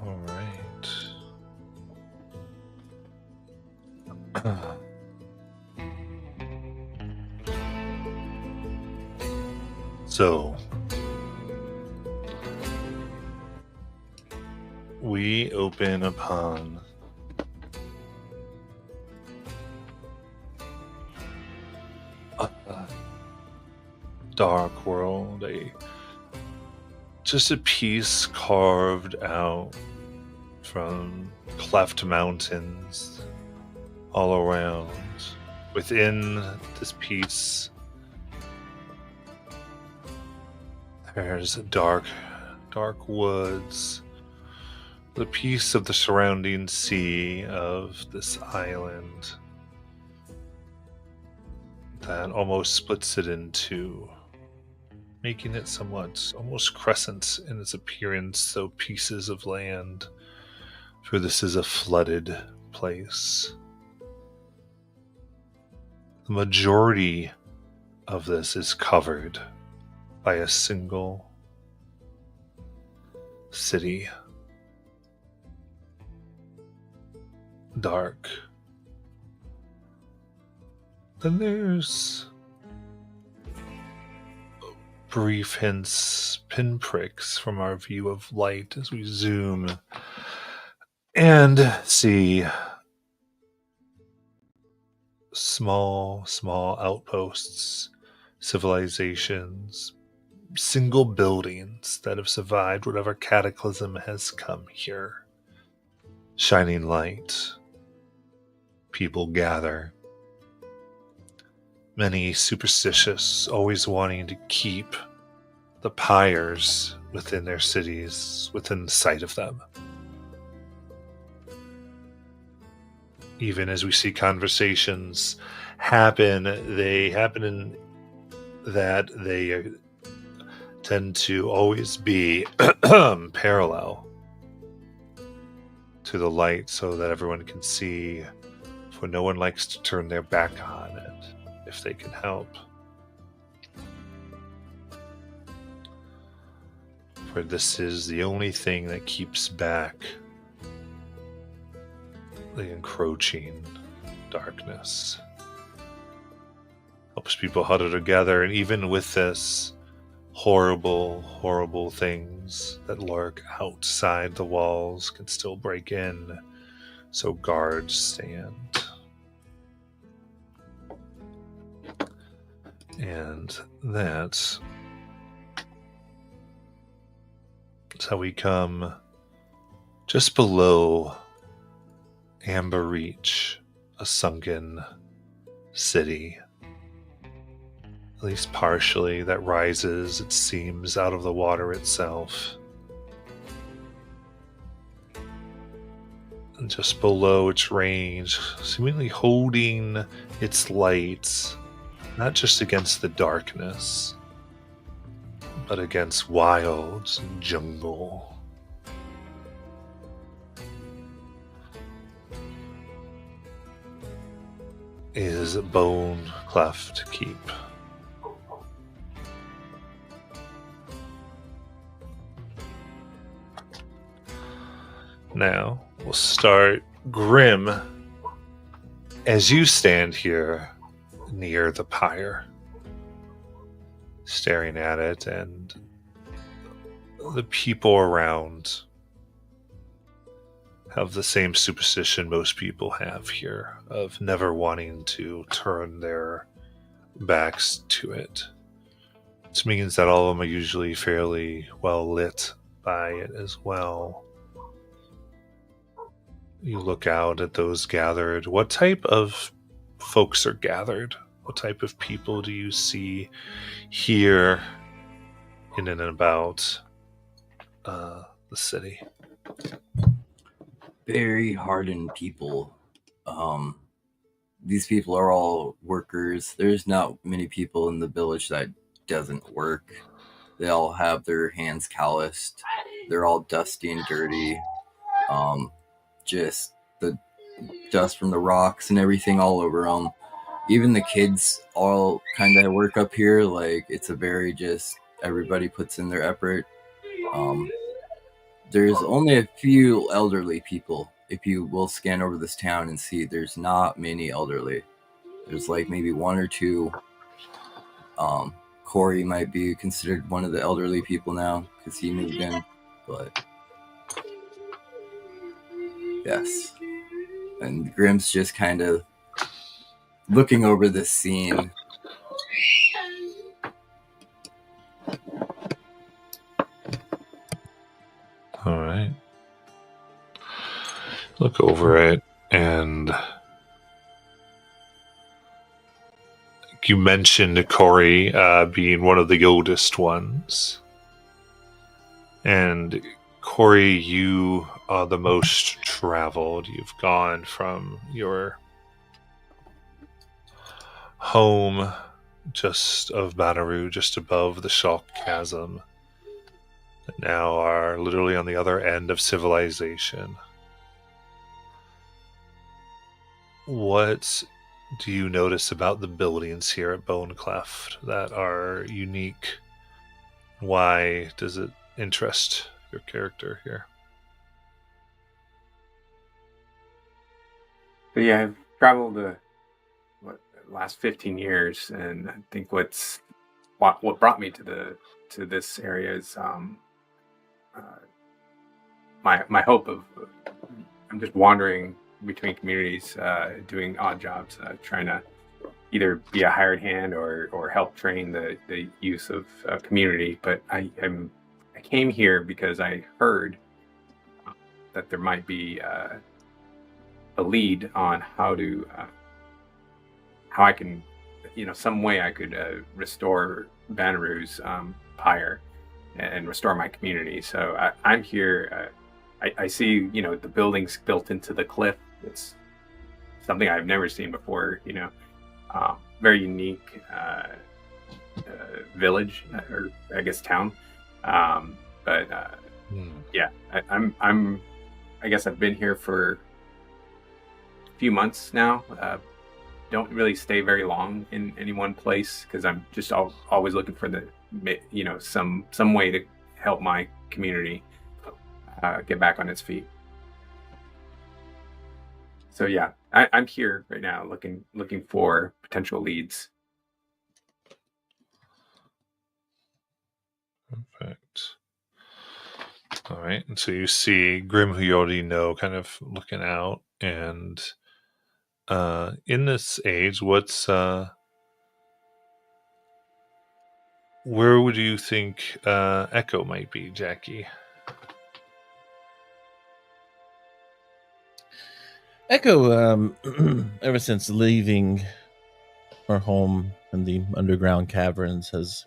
All right. So, we open upon a dark world, just a piece carved out from cleft mountains all around. Within this piece, there's dark woods, the piece of the surrounding sea of this island that almost splits it in two, making it somewhat almost crescent in its appearance, so pieces of land, for this is a flooded place. The majority of this is covered by a single city. Dark. Then there's brief hints, pinpricks from our view of light as we zoom and see small outposts, civilizations, single buildings that have survived whatever cataclysm has come here. Shining light. People gather. Many superstitious, always wanting to keep the pyres within their cities, within sight of them. Even as we see conversations happen, they happen in that they tend to always be parallel to the light so that everyone can see, for no one likes to turn their back on it if they can help. For this is the only thing that keeps back the encroaching darkness. Helps people huddle together, and even with this, horrible things that lurk outside the walls can still break in, so guards stand. And that's how we come just below Amber Reach, a sunken city, at least partially, that rises, it seems, out of the water itself. And just below its range, seemingly holding its light, not just against the darkness, but against wilds and jungle. Is Bone Cleft Keep. Now, we'll start Grim as you stand here near the pyre, staring at it, and the people around have the same superstition most people have here of never wanting to turn their backs to it. This means that all of them are usually fairly well lit by it as well. You look out at those gathered. What type of folks are gathered? What type of people do you see here in and about the city? Very hardened people. These people are all workers. There's not many people in the village that doesn't work. They all have their hands calloused. They're all dusty and dirty. Just the dust from the rocks and everything all over them. Even the kids all kind of work up here. Like, it's a very just, everybody puts in their effort. There's only a few elderly people. If you will scan over this town and see, there's not many elderly. There's like maybe one or two. Corey might be considered one of the elderly people now because he moved in, but yes. And Grimm's just kind of looking over this scene. All right. Look over it, and you mentioned Corey being one of the oldest ones. And Corey, you are the most traveled. You've gone from your home just of Banaru, just above the Shock Chasm, and now are literally on the other end of civilization. What do you notice about the buildings here at Bone Cleft that are unique? Why does it interest your character here? But yeah, I've traveled the last 15 years, and I think what brought me to this area is my hope of I'm just wandering between communities, doing odd jobs, trying to either be a hired hand or help train the use of community. But I came here because I heard that there might be a lead on how I can, some way I could restore Banaru's pyre and restore my community. So I'm here. I see, the buildings built into the cliff. It's something I've never seen before. Very unique village, or I guess town. Yeah, I guess I've been here for a few months now. Don't really stay very long in any one place because I'm just always looking for some way to help my community get back on its feet. So yeah, I'm here right now looking for potential leads. Perfect. All right, and so you see Grim, who you already know, kind of looking out, and in this age, where would you think Echo might be, Jackie? Echo, ever since leaving her home in the underground caverns, has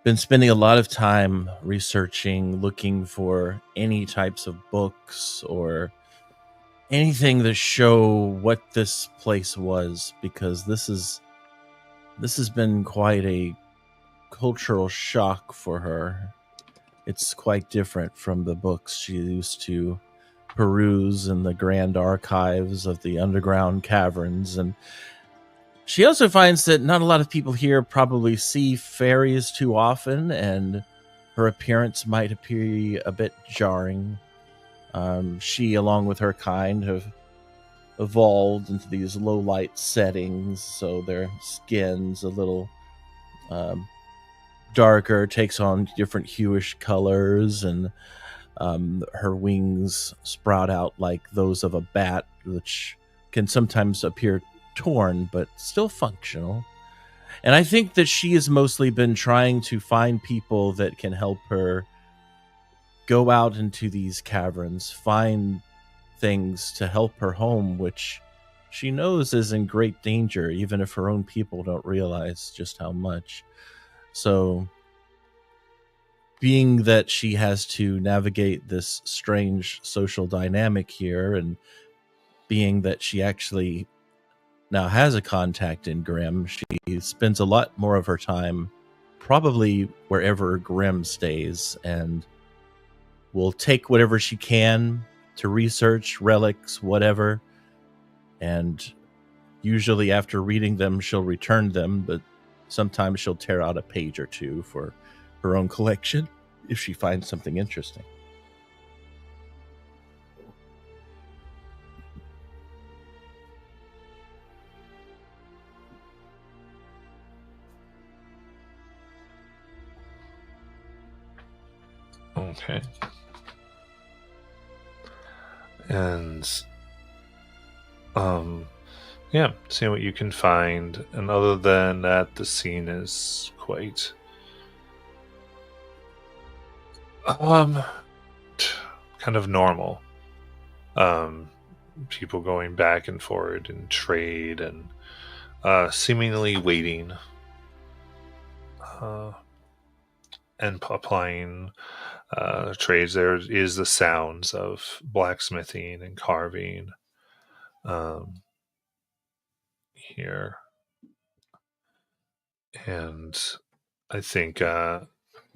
been spending a lot of time researching, looking for any types of books or anything to show what this place was, because this has been quite a cultural shock for her. It's quite different from the books she used to peruse in the grand archives of the underground caverns. And she also finds that not a lot of people here probably see fairies too often, and her appearance might appear a bit jarring. She, along with her kind, have evolved into these low light settings, so their skin's a little darker, takes on different hueish colors, and her wings sprout out like those of a bat, which can sometimes appear torn but still functional. And I think that she has mostly been trying to find people that can help her go out into these caverns, find things to help her home, which she knows is in great danger, even if her own people don't realize just how much. So, being that she has to navigate this strange social dynamic here, and being that she actually now has a contact in Grimm, she spends a lot more of her time probably wherever Grimm stays, and will take whatever she can to research relics, whatever, and usually after reading them she'll return them, but sometimes she'll tear out a page or two for her own collection if she finds something interesting. Okay. And yeah, seeing what you can find. And other than that, the scene is quite kind of normal. People going back and forward in trade and seemingly waiting and applying trades. There is the sounds of blacksmithing and carving here. And I think coming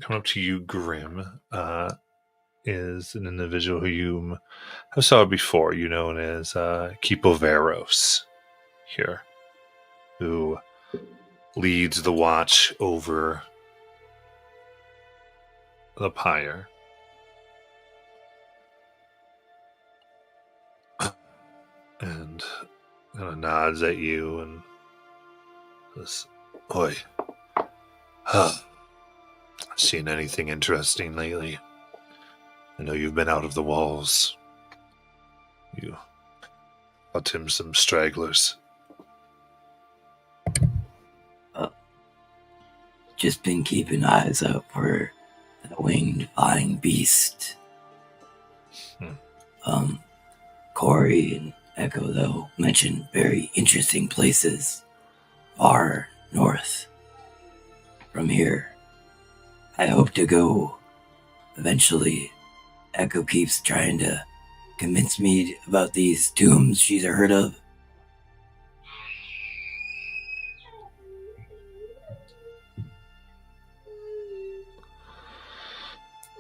up to you, Grim, is an individual who you have saw before. You known as Kipoveros here, who leads the watch over the pyre. And kind of nods at you and says, "Oi, seen anything interesting lately? I know you've been out of the walls. You got him some stragglers." Just been keeping eyes out for that winged flying beast. Corey and Echo, though, mentioned very interesting places far north from here. I hope to go eventually. Echo keeps trying to convince me about these tombs she's heard of.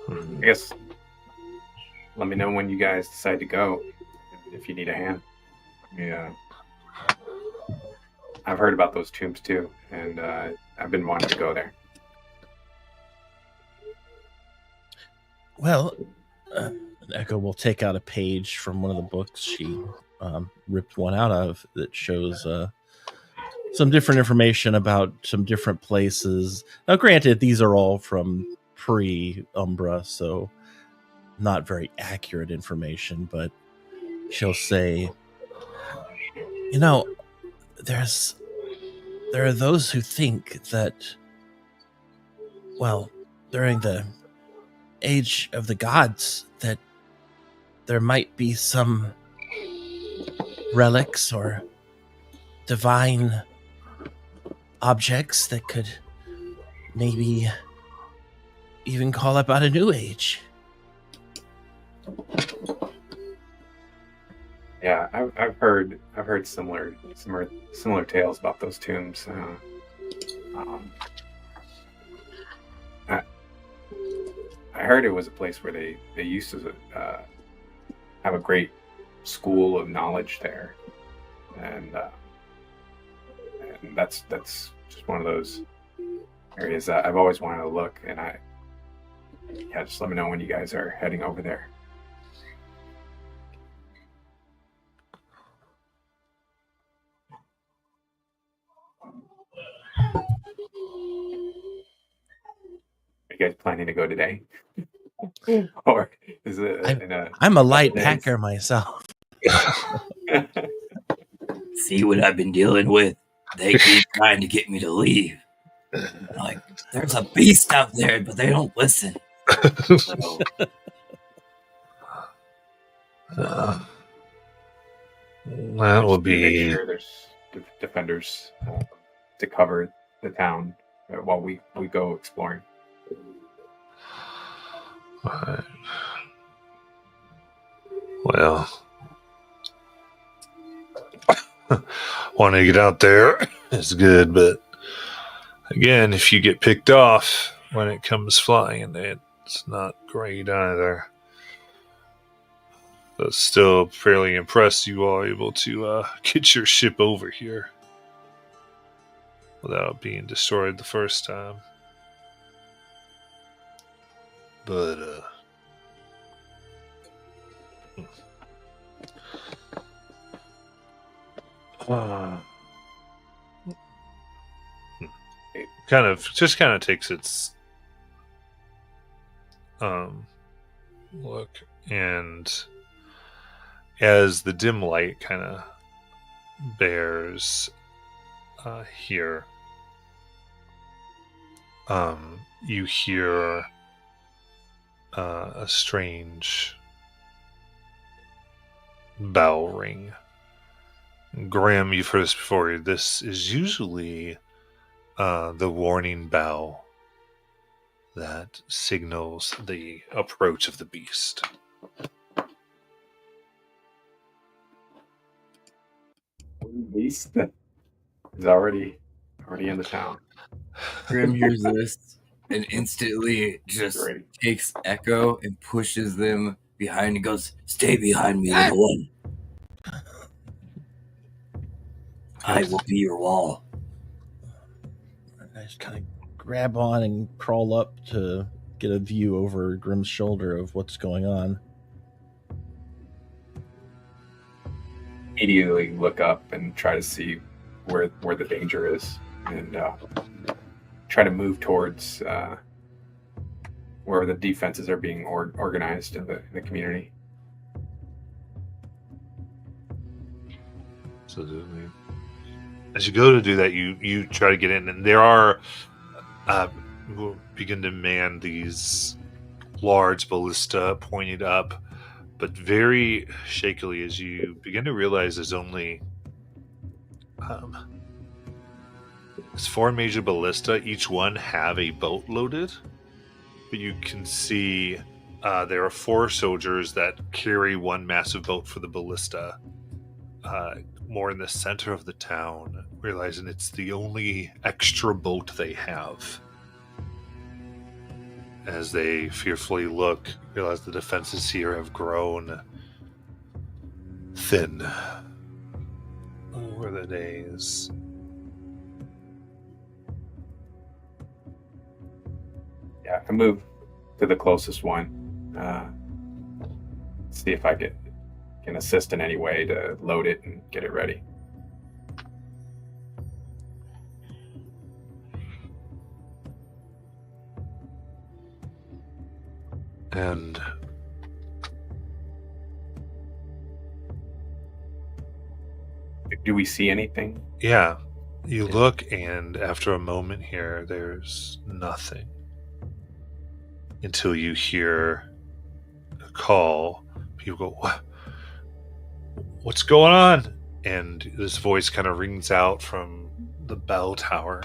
I guess let me know when you guys decide to go, if you need a hand. Yeah, I've heard about those tombs too, and I've been wanting to go there. Well, Echo will take out a page from one of the books she ripped one out of that shows some different information about some different places. Now, granted, these are all from pre-Umbra, so not very accurate information, but she'll say, you know, there are those who think that, well, during the age of the gods, that there might be some relics or divine objects that could maybe even call up out a new age. Yeah, I've heard similar tales about those tombs. I heard it was a place where they used to have a great school of knowledge there, and that's just one of those areas that I've always wanted to look. And just let me know when you guys are heading over there. Are you guys planning to go today? Or is it I'm a light packer myself. See what I've been dealing with? They keep trying to get me to leave. Like, there's a beast out there, but they don't listen. So, That will be. Make sure there's defenders to cover the town while we go exploring. Right. Well, wanting to get out there is good, but again, if you get picked off when it comes flying, it's not great either. But still fairly impressed you all able to get your ship over here without being destroyed the first time. But it kind of takes its look, and as the dim light kind of bears here, you hear a strange bell ring. Graham, you've heard this before. This is usually the warning bell that signals the approach of the beast. Beast is already in the town. Grim hears this and instantly just Great. takes Echo and pushes them behind and goes, "Stay behind me, little one. I will be your wall." I just kind of grab on and crawl up to get a view over Grim's shoulder of what's going on. Immediately look up and try to see where the danger is, and try to move towards where the defenses are being organized in the community. So as you go to do that, you try to get in, and there are who begin to man these large ballista pointed up, but very shakily as you begin to realize there's only it's 4 major ballista. Each one have a boat loaded, but you can see there are 4 soldiers that carry one massive boat for the ballista. More in the center of the town, realizing it's the only extra boat they have. As they fearfully look, realize the defenses here have grown thin over the days. Yeah, I move to the closest one. See if I can assist in any way to load it and get it ready. And Do we see anything? yeah, you look, and after a moment here, there's nothing until you hear a call. People go, "What's going on?" And this voice kind of rings out from the bell tower.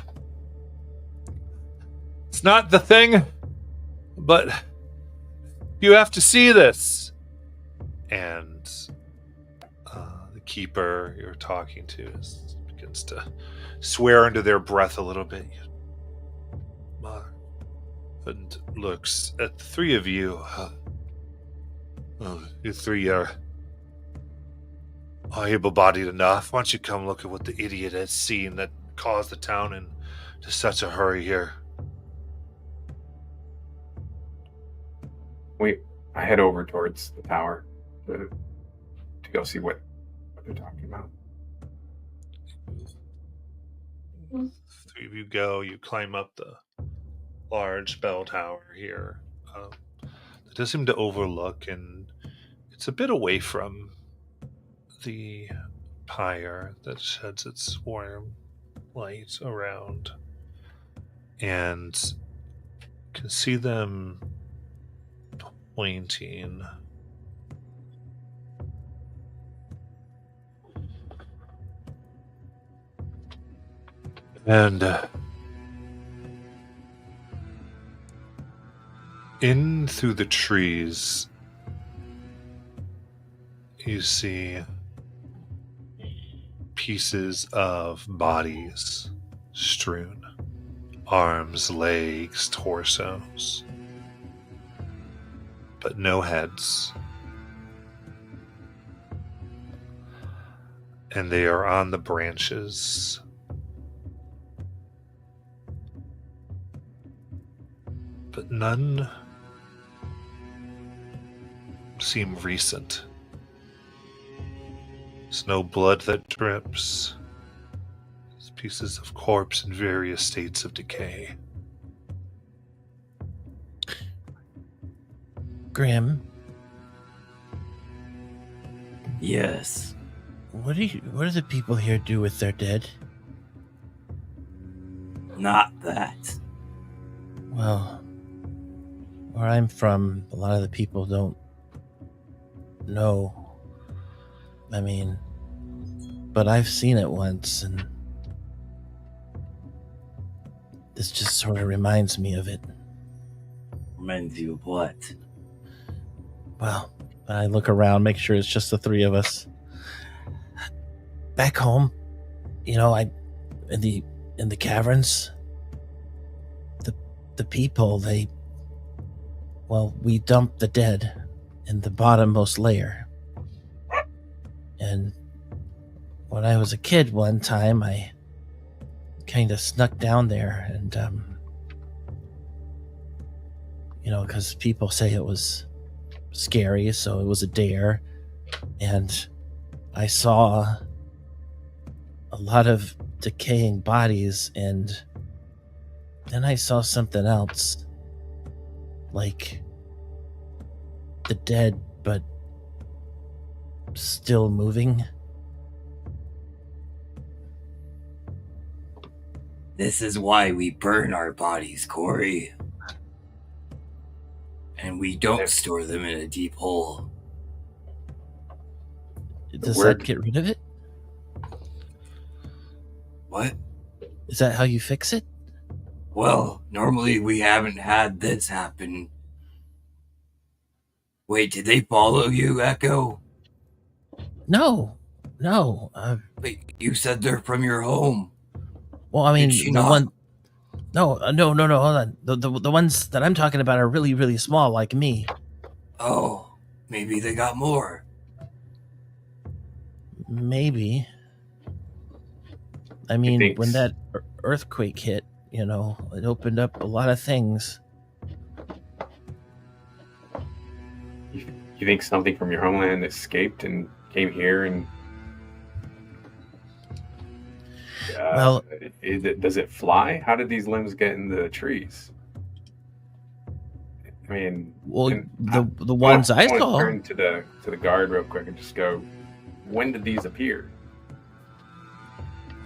"It's not the thing, but you have to see this." And the keeper you're talking to begins to swear under their breath a little bit. And looks at the 3 of you. You 3 are able-bodied enough. Why don't you come look at what the idiot has seen that caused the town into such a hurry here? I head over towards the tower to go see what they're talking about. 3 of you go. You climb up the large bell tower here. It does seem to overlook, and it's a bit away from the pyre that sheds its warm light around, and you can see them pointing. And in through the trees, you see pieces of bodies strewn. Arms, legs, torsos. But no heads. And they are on the branches. But none seem recent. There's no blood that drips. There's pieces of corpse in various states of decay. Grim, Yes. What do the people here do with their dead? Not that. Well, where I'm from, a lot of the people don't know. I mean, but I've seen it once, and this just sort of reminds me of it. Reminds you of what? Well, I look around, make sure it's just the three of us. Back home, in the caverns, the people, we dump the dead in the bottommost layer. And when I was a kid one time, I kind of snuck down there and, because people say it was scary, so it was a dare. And I saw a lot of decaying bodies, and then I saw something else, like the dead, but still moving. This is why we burn our bodies, Corey. And we don't store them in a deep hole. Does that get rid of it? What? Is that how you fix it? Well, normally we haven't had this happen. Wait, did they follow you, Echo? No. Wait, you said they're from your home. Well, I mean, Did she the not? one. No, hold on. The ones that I'm talking about are really, really small, like me. Oh, maybe they got more. Maybe. I mean, when that earthquake hit, it opened up a lot of things. You think something from your homeland escaped and came here and does it fly? How did these limbs get in the trees? I mean, the ones I saw. Turn to the guard real quick and just go, when did these appear?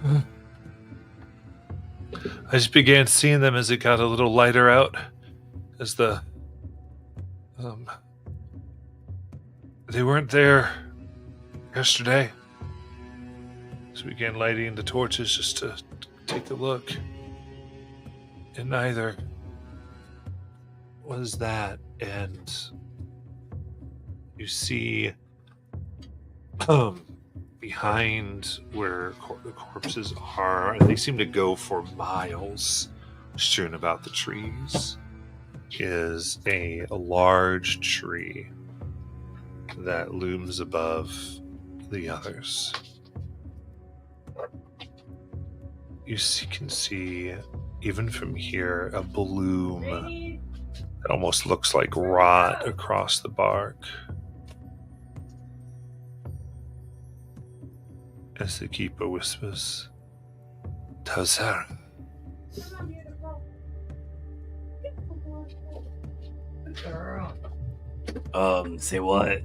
I just began seeing them as it got a little lighter out, as they weren't there yesterday. So we began lighting the torches just to take a look. And neither was that. And you see behind where the corpses are, and they seem to go for miles strewn about the trees, is a large tree that looms above the others. You can see, even from here, a bloom that almost looks like rot across the bark. As the keeper whispers, Tauser. Say what?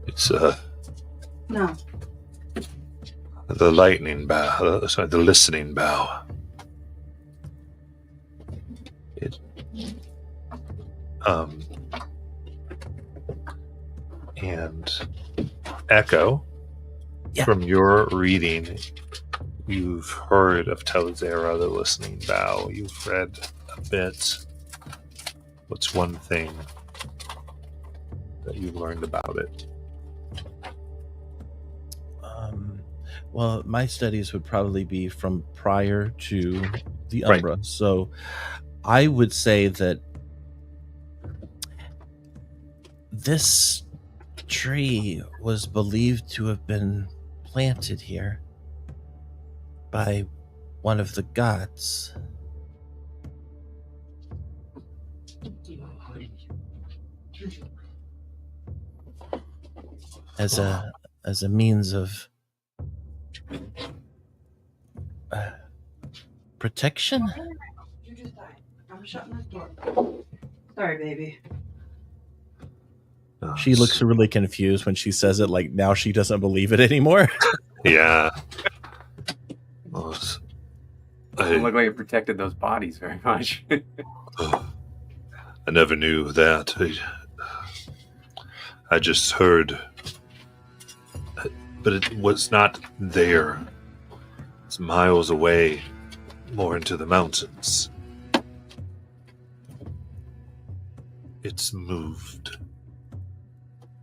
It's No. the lightning bow. Sorry, the listening bow. And Echo. Yeah. From your reading, you've heard of Telzera, the listening bow. You've read a bit. What's one thing that you've learned about it? Well, my studies would probably be from prior to the Right. Umbra. So I would say that this tree was believed to have been planted here by one of the gods. As a means of protection? You just died. I'm shutting this door. Sorry, baby. She looks really confused when she says it, like now she doesn't believe it anymore. Yeah. Well, Doesn't look like it protected those bodies very much. I never knew that. I just heard. But it was not there. It's miles away, more into the mountains. It's moved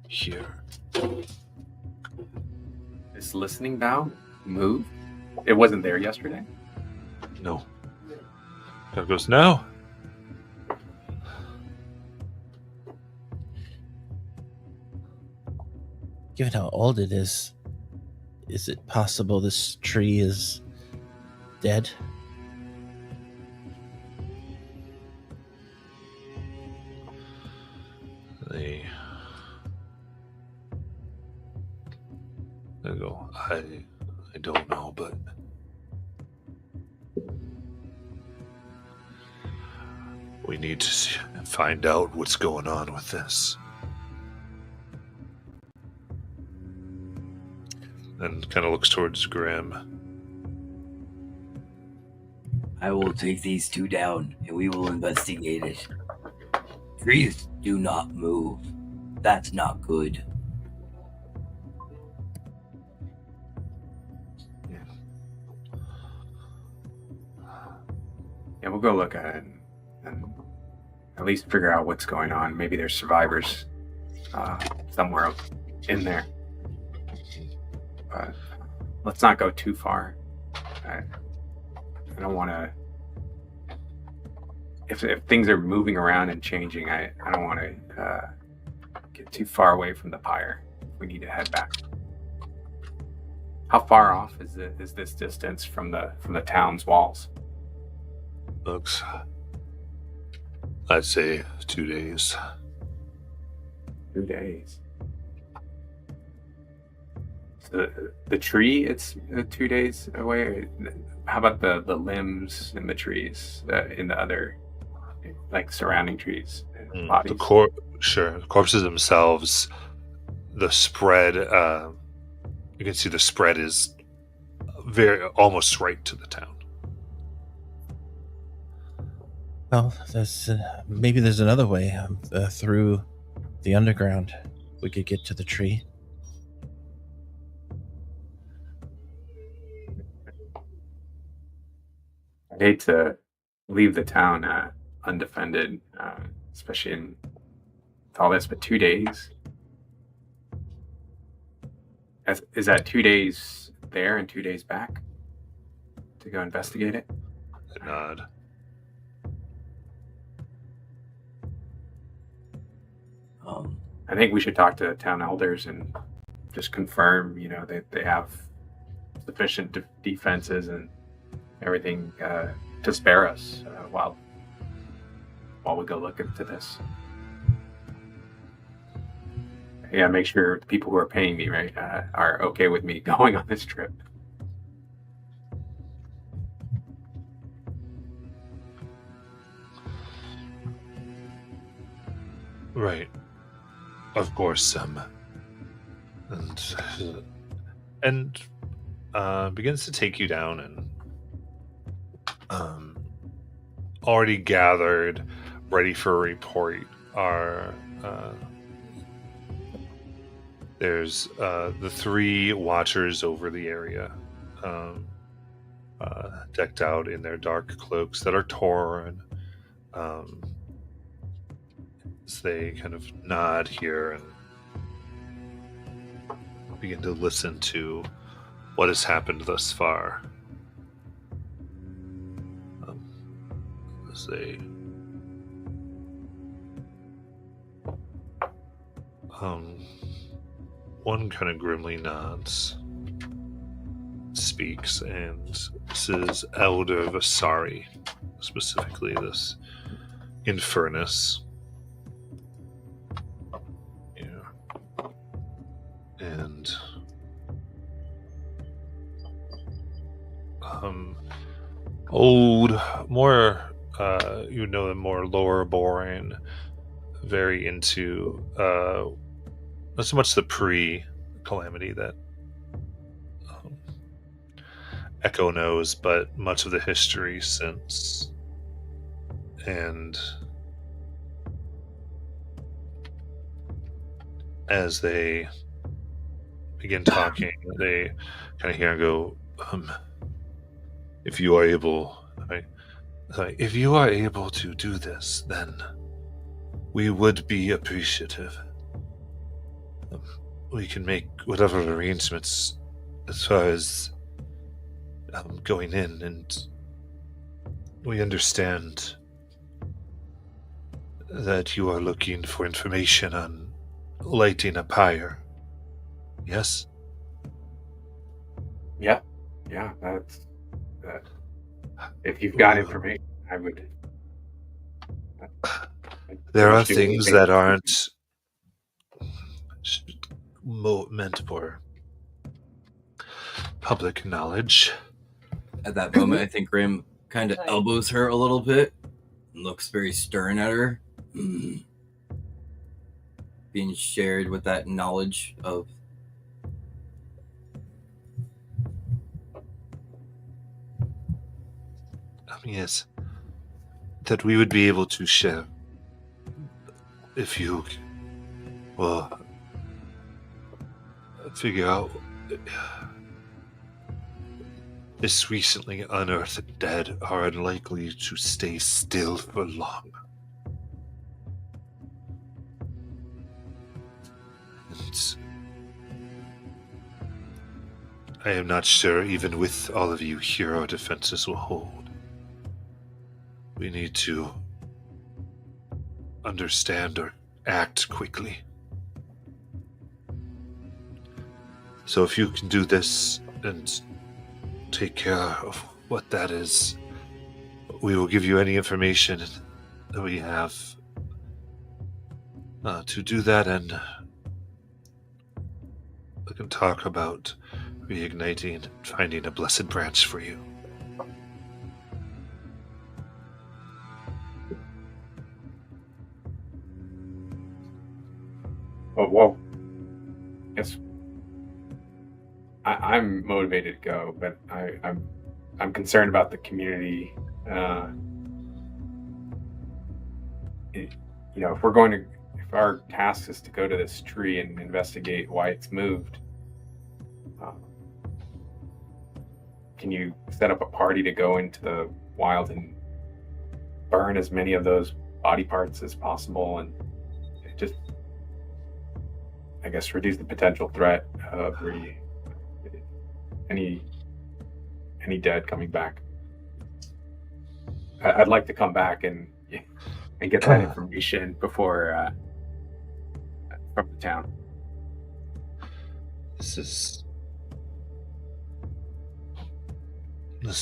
here. This listening bow moved? It wasn't there yesterday? No. There goes now. Given how old it is it possible this tree is dead? They go, I don't know, but we need to find out what's going on with this. And kind of looks towards Graham. I will take these two down and we will investigate it. Trees do not move. That's not good. Yeah, we'll go look at it and at least figure out what's going on. Maybe there's survivors somewhere in there. But let's not go too far. I don't want to. If things are moving around and changing, I don't want to get too far away from the pyre. We need to head back. How far off is this distance from the town's walls? Looks, I'd say 2 days. 2 days. So the tree, it's 2 days away. How about the limbs and the trees in the other, like surrounding trees and bodies? Sure. The corpses themselves, the spread, you can see the spread is almost right to the town. Well, maybe there's another way through the underground. We could get to the tree. I'd hate to leave the town undefended, especially in all this, but 2 days. Is that 2 days there and 2 days back to go investigate it? I nod. I think we should talk to the town elders and just confirm, that they have sufficient defenses and everything to spare us while we go look into this. Yeah, make sure the people who are paying me, right, are okay with me going on this trip. Right. Of course, and begins to take you down and already gathered, ready for a report are there's the 3 watchers over the area, decked out in their dark cloaks that are torn. As they kind of nod here and begin to listen to what has happened thus far. As they one kind of grimly nods, speaks, and this is Elder Vasari, specifically this Infernus. And old, more them more lower born, very into not so much the pre-calamity that Echo knows, but much of the history since. And as they begin talking, they kind of hear and go, if you are able, if you are able to do this, then we would be appreciative. We can make whatever arrangements as far as going in, and we understand that you are looking for information on lighting a pyre. Yes? Yeah, that's that. If you've got information, I would. There are things that aren't meant for public knowledge. At that moment, I think Grim kind of elbows her a little bit and looks very stern at her. Being shared with that knowledge of... Yes. That we would be able to share. If you, well, figure out this recently unearthed dead are unlikely to stay still for long. And I am not sure, even with all of you here, our defenses will hold. We need to understand or act quickly. So if you can do this and take care of what that is, we will give you any information that we have to do that, and we can talk about reigniting and finding a blessed branch for you. Oh, whoa. Yes. I'm motivated to go, but I'm concerned about the community. If our task is to go to this tree and investigate why it's moved, can you set up a party to go into the wild and burn as many of those body parts as possible, and just, I guess, reduce the potential threat of any dead coming back? I'd like to come back and get that information before from the town. This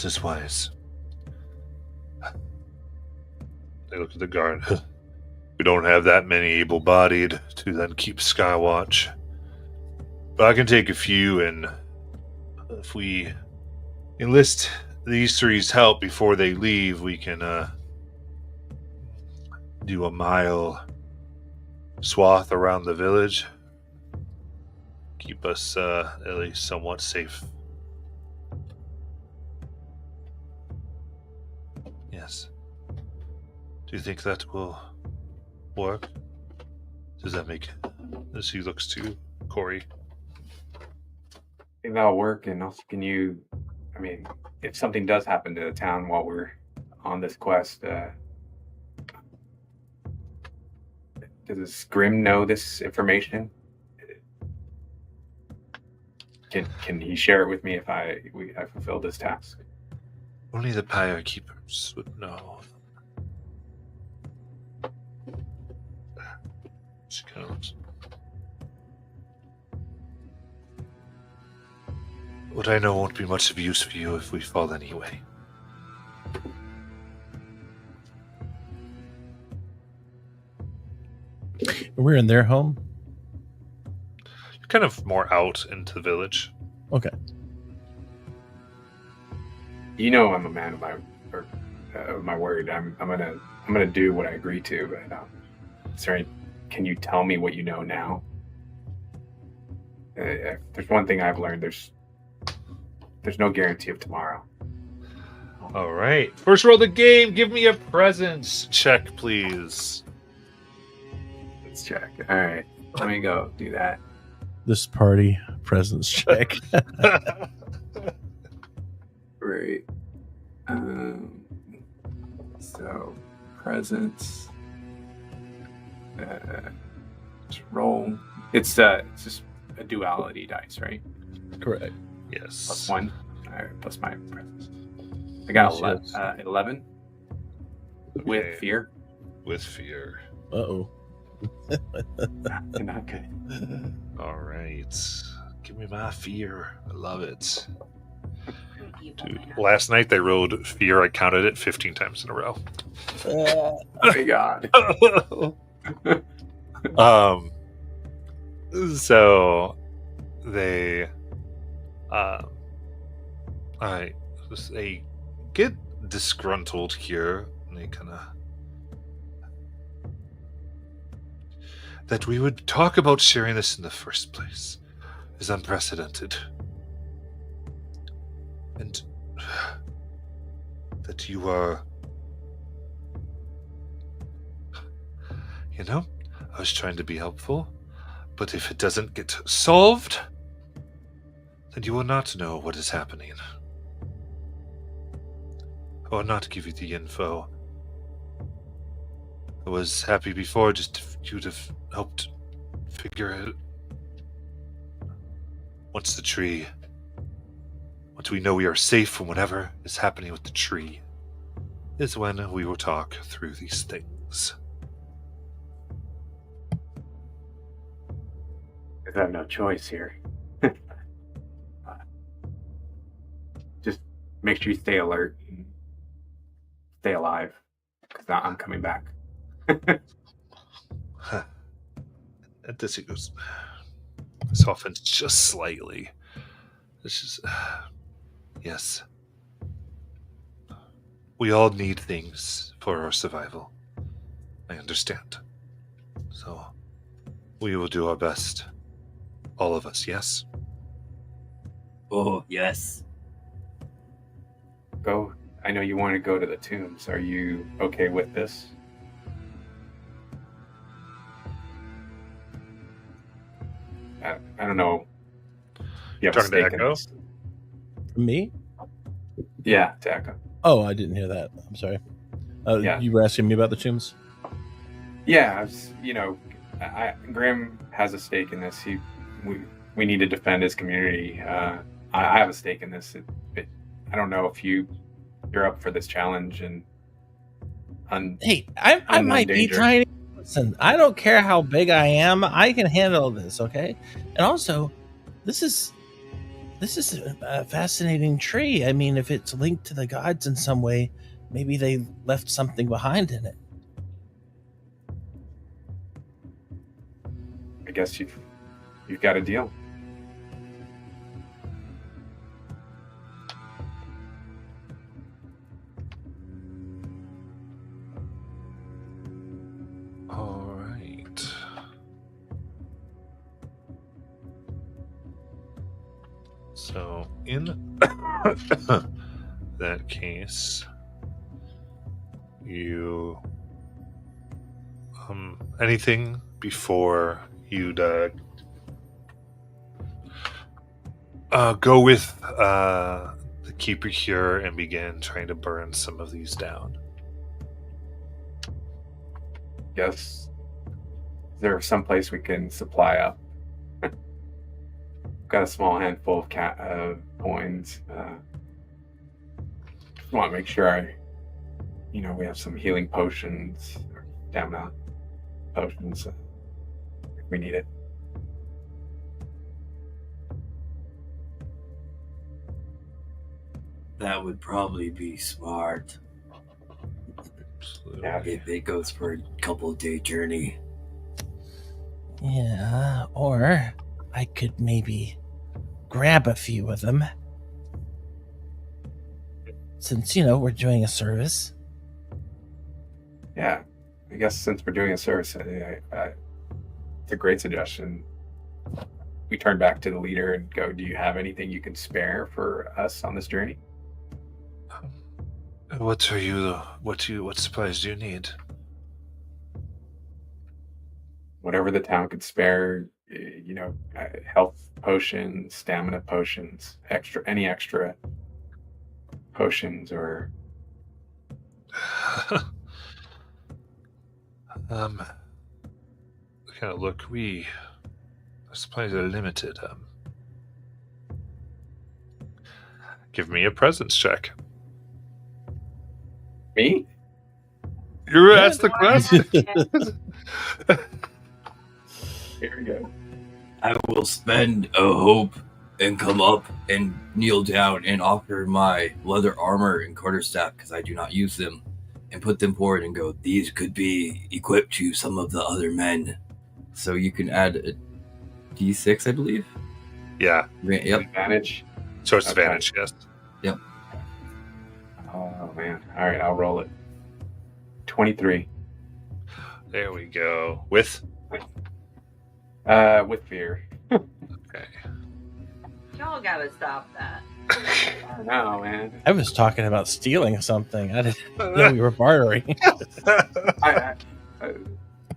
is wise. They look at the guard. We don't have that many able-bodied to then keep Skywatch. But I can take a few, and if we enlist these three's help before they leave, we can do a mile swath around the village. Keep us at least somewhat safe. Yes. Do you think that will work? Does that make... As he looks to Corey. I think that'll work, and also if something does happen to the town while we're on this quest, does Grim know this information? Can he share it with me if I fulfill this task? Only the Pyre Keepers would know. She kind of looks... What I know won't be much of use for you if we fall anyway. We're in their home? You're kind of more out into the village. Okay. You know I'm a man of my word. I'm gonna do what I agree to. But can you tell me what you know now? If there's one thing I've learned, there's no guarantee of tomorrow. All right. First roll of the game. Give me a presence check, please. Let's check. All right, let me go do that. This party presence check. Great. So presence. Just roll. It's just a duality dice, right? Correct. Yes. Plus 1. All right, plus my presence. I got Yes, 11 with Okay. fear. With fear. Uh-oh. Not good. All right. Give me my fear. I love it. Dude, last night they rolled fear. I counted it 15 times in a row. Oh my god. So they get disgruntled here, and they kind of that we would talk about sharing this in the first place is unprecedented, and that you are, I was trying to be helpful, but if it doesn't get solved, then you will not know what is happening. I will not give you the info. I was happy before just if you'd have helped figure it. Once we know we are safe from whatever is happening with the tree, is when we will talk through these things. I have no choice here. Just make sure you stay alert and stay alive, because I'm coming back. And this he goes, softens just slightly. It's just, yes. We all need things for our survival. I understand. So, we will do our best. All of us, yes? Oh, yes. Go. I know you want to go to the tombs. Are you okay with this? I don't know. You have a Talking to stake in Echo? this. Me? Yeah, to Echo. Oh, I didn't hear that. I'm sorry. Yeah. You were asking me about the tombs? Yeah, Graham has a stake in this. We need to defend his community. I have a stake in this. I don't know if you're up for this challenge and Hey, I Unknown might be danger. tiny. Listen, I don't care how big I am. I can handle this, okay? And also, this is a fascinating tree. I mean, if it's linked to the gods in some way, maybe they left something behind in it. I guess you've got a deal. All right. So, in that case, you anything before you'd go with the keeper here and begin trying to burn some of these down? Yes. Is there some place we can supply up? Got a small handful of coins. Just want to make sure we have some healing potions, or stamina potions if we need it. That would probably be smart Absolutely. Yeah. if it goes for a couple-day journey. Yeah, or I could maybe grab a few of them. Since, we're doing a service. Yeah, I guess since we're doing a service, it's a great suggestion. we turn back to the leader and go, "Do you have anything you can spare for us on this journey?" What supplies do you need? Whatever the town could spare, health potions, stamina potions, any extra potions or Kind of look. Our supplies are limited. Give me a presence check. me. You Yeah. asked the question. Here we go. I will spend a hope and come up and kneel down and offer my leather armor and quarterstaff, because I do not use them, and put them forward and go, these could be equipped to some of the other men. So you can add a D6, I believe. Yeah. Yep. Advantage. Source Okay. advantage, yes. Yep. Oh man. All right, I'll roll it. 23. There we go. With? With fear. Okay. Y'all gotta stop that. I know, man. I was talking about stealing something. I didn't know we were bartering. I,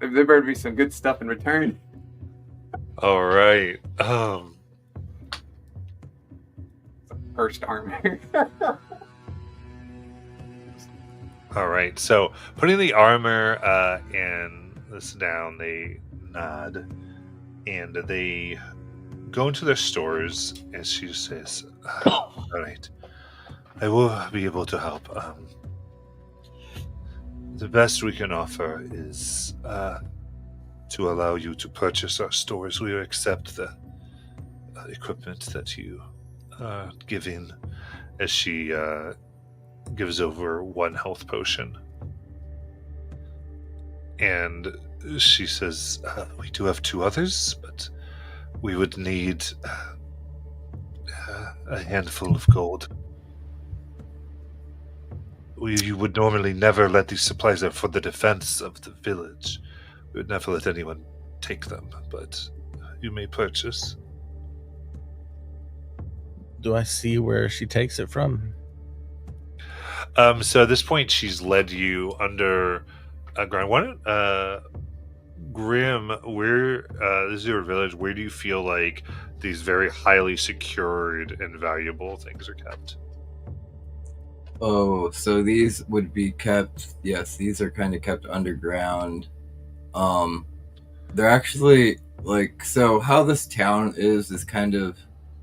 there better be some good stuff in return. All right. First armor. All right. So putting the armor and this down, they nod and they go into their stores, and she says, "All right, I will be able to help. The best we can offer is to allow you to purchase our stores. We accept the equipment that you are giving," as she gives over one health potion. And she says, "We do have two others, but we would need a handful of gold. You would normally never let these supplies out for the defense of the village. We would never let anyone take them, but you may purchase." Do I see where she takes it from? So at this point, she's led you under ground. Why don't, Grim, where this is your village? Where do you feel like these very highly secured and valuable things are kept? Oh, so these would be kept. Yes, these are kind of kept underground. They're actually so how this town is kind of,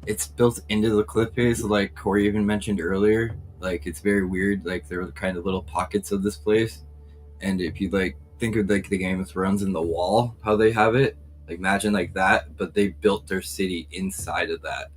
it's built into the cliff face, like Corey even mentioned earlier. Like, it's very weird. Like, there are kind of little pockets of this place, and if you think of the Game of Thrones in the wall, how they have it, imagine like that, but they built their city inside of that.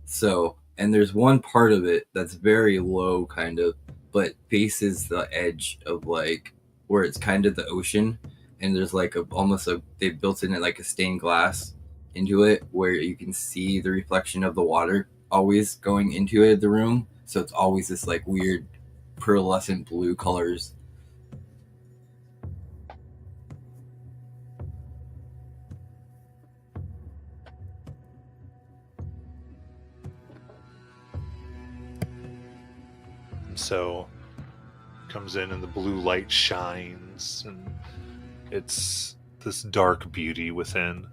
So, and there's one part of it that's very low, kind of, but faces the edge of where it's kind of the ocean, and there's they built in it like a stained glass into it where you can see the reflection of the water always going into it, the room. So it's always this weird pearlescent blue colors. And so comes in and the blue light shines, and it's this dark beauty within.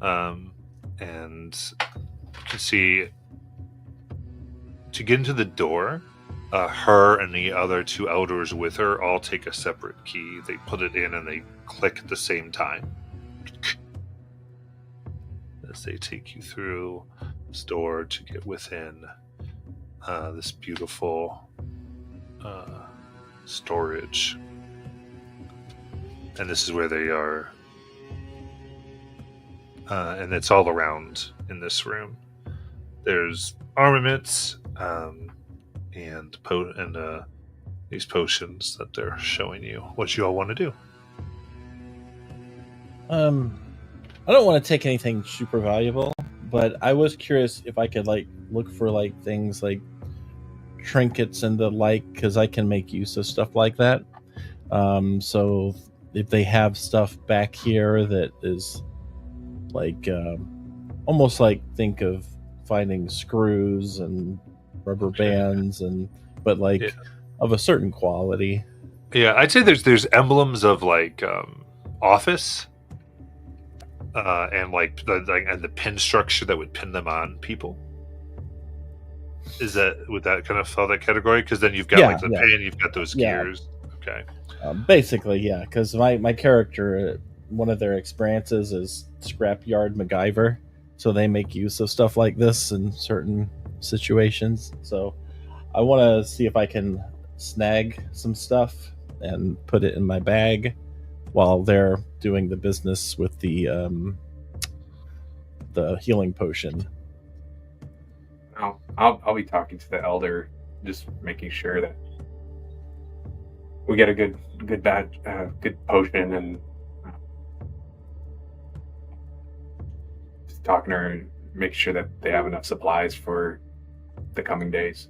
And you can see, to get into the door, her and the other two elders with her all take a separate key. They put it in and they click at the same time as they take you through this door to get within this beautiful storage. And this is where they are. And it's all around in this room. There's armaments and these potions that they're showing you. What you all want to do? I don't want to take anything super valuable, but I was curious if I could look for things like trinkets and the because I can make use of stuff like that. So if they have stuff back here that is almost like think of finding screws and rubber Okay. bands but like Yeah. of a certain quality. Yeah, I'd say there's emblems of like office, and like the pin structure that would pin them on people. Would that kind of fall that category? Because then you've got like the Yeah. pin, you've got those Yeah. gears. Okay. Basically, yeah, because my character, one of their experiences is Scrapyard MacGyver, so they make use of stuff like this in certain situations. So I want to see if I can snag some stuff and put it in my bag while they're doing the business with the healing potion. I'll be talking to the elder, just making sure that we get a good potion, and just talking to her and make sure that they have enough supplies for the coming days.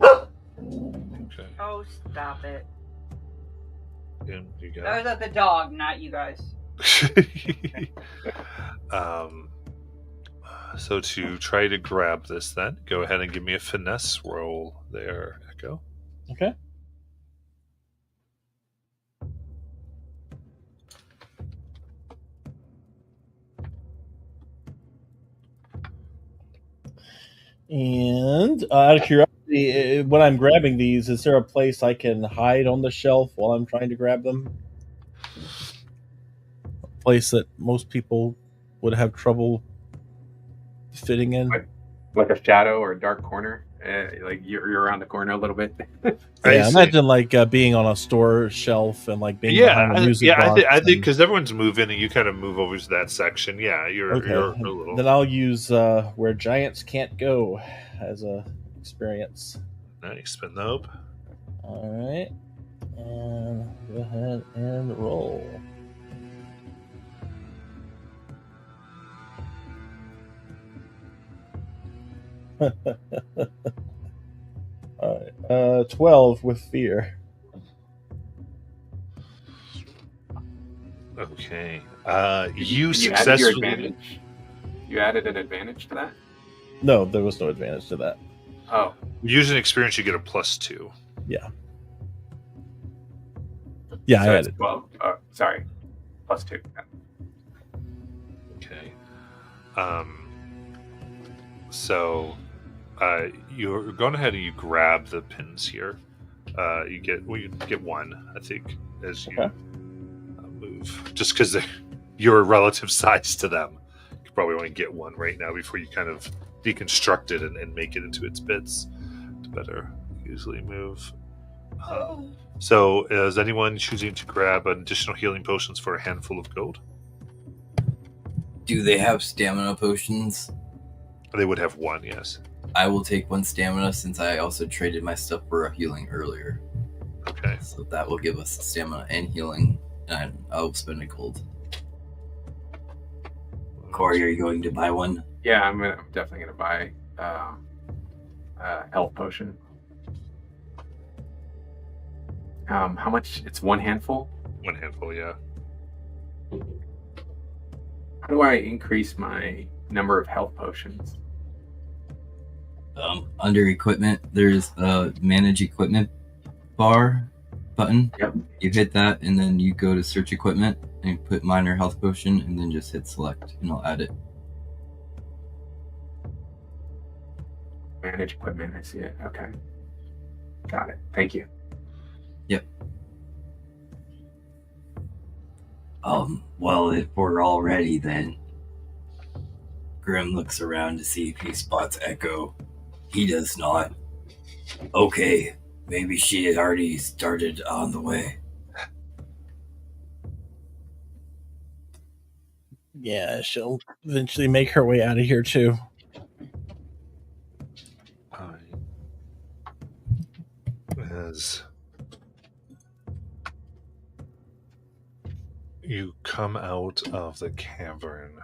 Okay. Oh, stop it. Yeah, you That got was the dog, not you guys. it. So to try to grab this, then go ahead and give me a finesse roll there, Echo. Okay. And out of curiosity, when I'm grabbing these, is there a place I can hide on the shelf while I'm trying to grab them? A place that most people would have trouble fitting in? Like a shadow or a dark corner, like you're around the corner a little bit. Yeah, see. imagine like being on a store shelf and like being behind a music box. I think because everyone's moving and you kind of move over to that section. Yeah, you're a little. Then I'll use where giants can't go as a experience. Nice, spin the hope. All right, and go ahead and roll. All right, 12 with fear. Okay. You You added your successfully. advantage. You added an advantage to that. No, there was no advantage to that. Oh, Using experience, you get a +2. Yeah, so I it's added. 12. Sorry, +2. Okay. So, you're going ahead and you grab the pins here. You get one, I think, as you Okay. move, just because you're a relative size to them. You probably only get one right now before you kind of deconstruct it and make it into its bits to better easily move. So, is anyone choosing to grab additional healing potions for a handful of gold? Do they have stamina potions? They would have one, yes. I will take one stamina since I also traded my stuff for a healing earlier. Okay. So that will give us stamina and healing, and I'll spend a gold. Corey, are you going to buy one? Yeah, I'm definitely gonna buy health potion. How much? It's one handful. One handful, yeah. How do I increase my number of health potions? Under equipment, there's a manage equipment bar button. Yep. You hit that, and then you go to search equipment and put minor health potion, and then just hit select, and I'll add it. Manage equipment. I see it. Okay. Got it. Thank you. Well, if we're all ready, then Grim looks around to see if he spots Echo. He does not. Okay, maybe she had already started on the way. Yeah, she'll eventually make her way out of here too. As you come out of the cavern,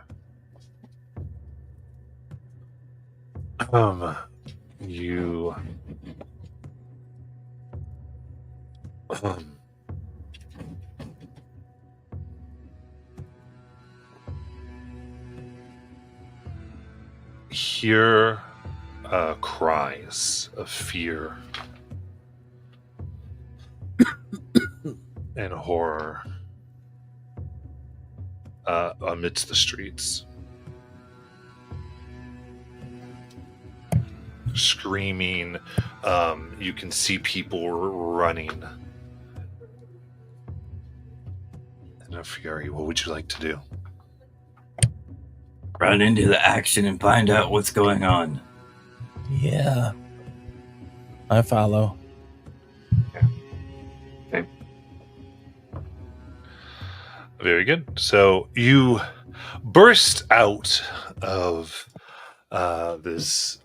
you hear cries of fear and horror amidst the streets. Screaming. You can see people running. In a fury, what would you like to do? Run into the action and find out what's going on. Yeah. I follow. Very good. So you burst out of this,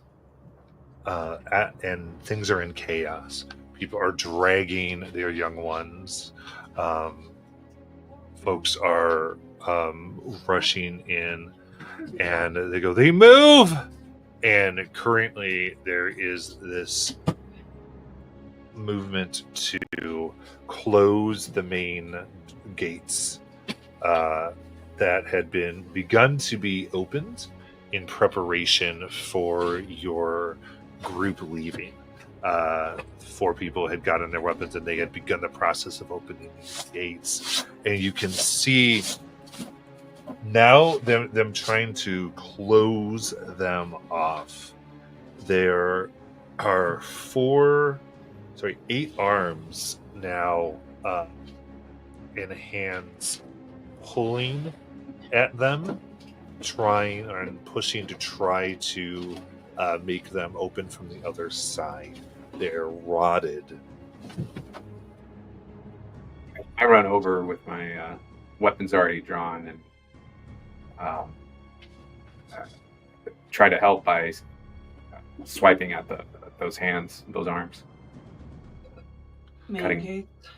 and things are in chaos. People are dragging their young ones. Folks are rushing in, and they go, "They move!" And currently, there is this movement to close the main gates that had been begun to be opened in preparation for your group leaving. 4 people had gotten their weapons and they had begun the process of opening these gates. And you can see now them trying to close them off. There are 8 arms now in hands pulling at them, trying and pushing to try to make them open from the other side. They're rotted. I run over with my weapons already drawn and try to help by swiping at those hands, those arms. Main Cutting. gates.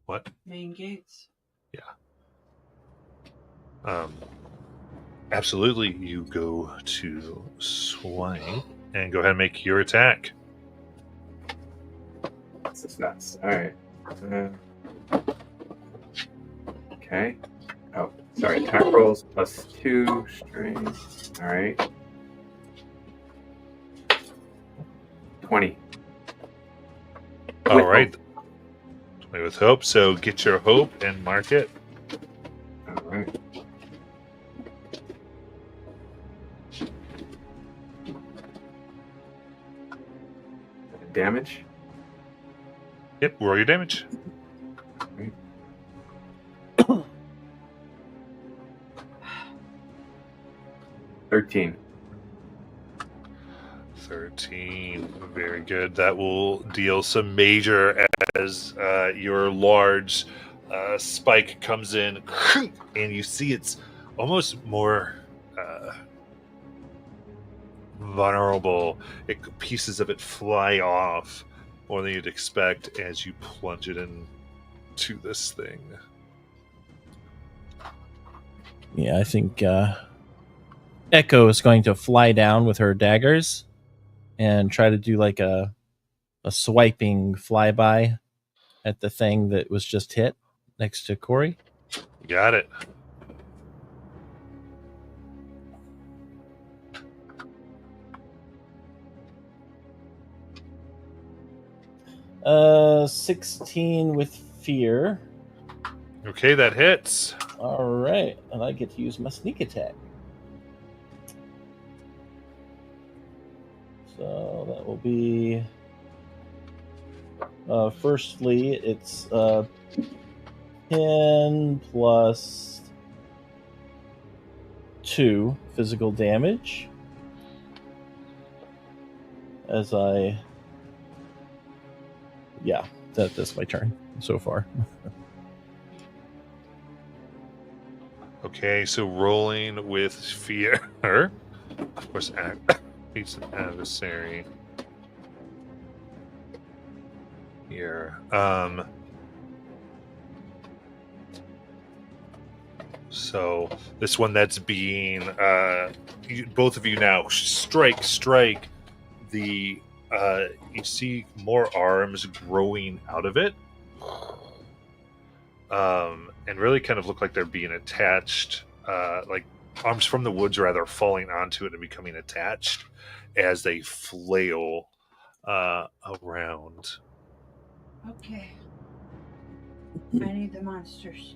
What? Main gates. Absolutely, you go to swipe and go ahead and make your attack. This is nuts. All right. Okay. Oh, sorry. Attack rolls +2 strength. All right. 20. All With right. With hope. So get your hope and mark it. All right. Damage. Yep, roll your damage. Right. 13. 13. Very good. That will deal some major as your large spike comes in, and you see it's almost more vulnerable. Pieces of it fly off more than you'd expect as you plunge it into this thing. Yeah, I think Echo is going to fly down with her daggers and try to do like a swiping flyby at the thing that was just hit next to Corey. Got it. Uh, 16 with fear. Okay, that hits. All right, and I get to use my sneak attack. So that will be. Firstly, it's 10 plus 2 physical damage. As I. Yeah, that's my turn so far. Okay, so rolling with fear. Of course, beats an adversary. Here. So this one that's being both of you now strike. The you see more arms growing out of it. And really kind of look like they're being attached, like arms from the woods rather falling onto it and becoming attached as they flail around. Okay. I need the monsters.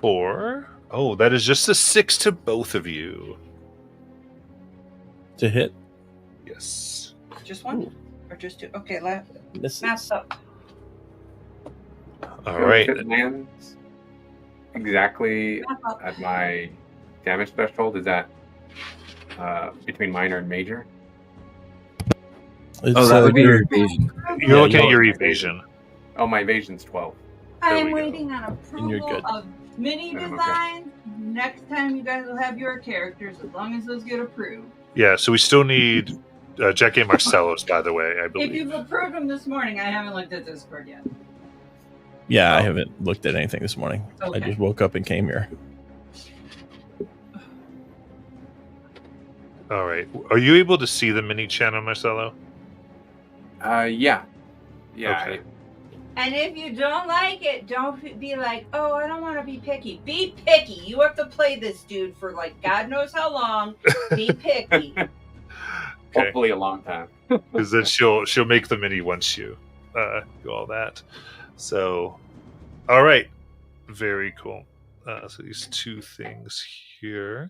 That is just a 6 to both of you. To hit. Yes. Just one? Or just two? Okay, Misses. maps up. All right. If it lands exactly Map up. at my damage threshold, is that between minor and major? It's, Oh, that would be your- your evasion. You're looking at no, your it's evasion. Oh, my evasion's 12. I There am we go. waiting on And you're approval good. of mini Okay. designs. Next time you guys will have your characters, as long as those get approved. Yeah, so we still need Jack and Marcello's, by the way, I If believe. you've approved them this morning, I haven't looked at Discord yet. Yeah, I haven't looked at anything this morning. I Okay. just woke up and came here. All right. Are you able to see the mini channel, Marcello? Yeah. Yeah. Okay. And if you don't like it, don't be like, oh, I don't want to be picky. Be picky. You have to play this dude for like God knows how long. Be picky. Okay. Hopefully a long time. Because then she'll make the mini once you do all that. So, all right. Very cool. So these two things here.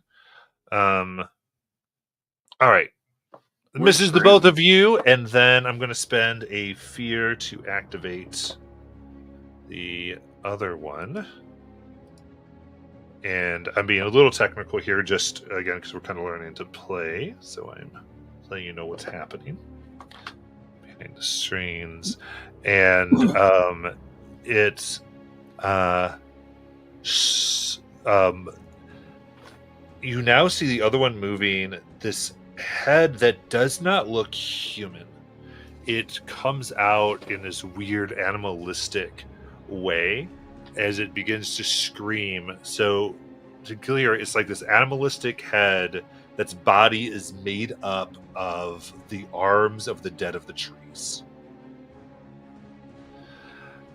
All right. Where's Misses the Grim? both of you, and then I'm going to spend a fear to activate the other one. And I'm being a little technical here, just again because we're kind of learning to play. So I'm letting you know what's happening behind the screens, and it's you now see the other one moving. This head that does not look human. It comes out in this weird animalistic way as it begins to scream. So to clear, it's like this animalistic head that's body is made up of the arms of the dead of the trees.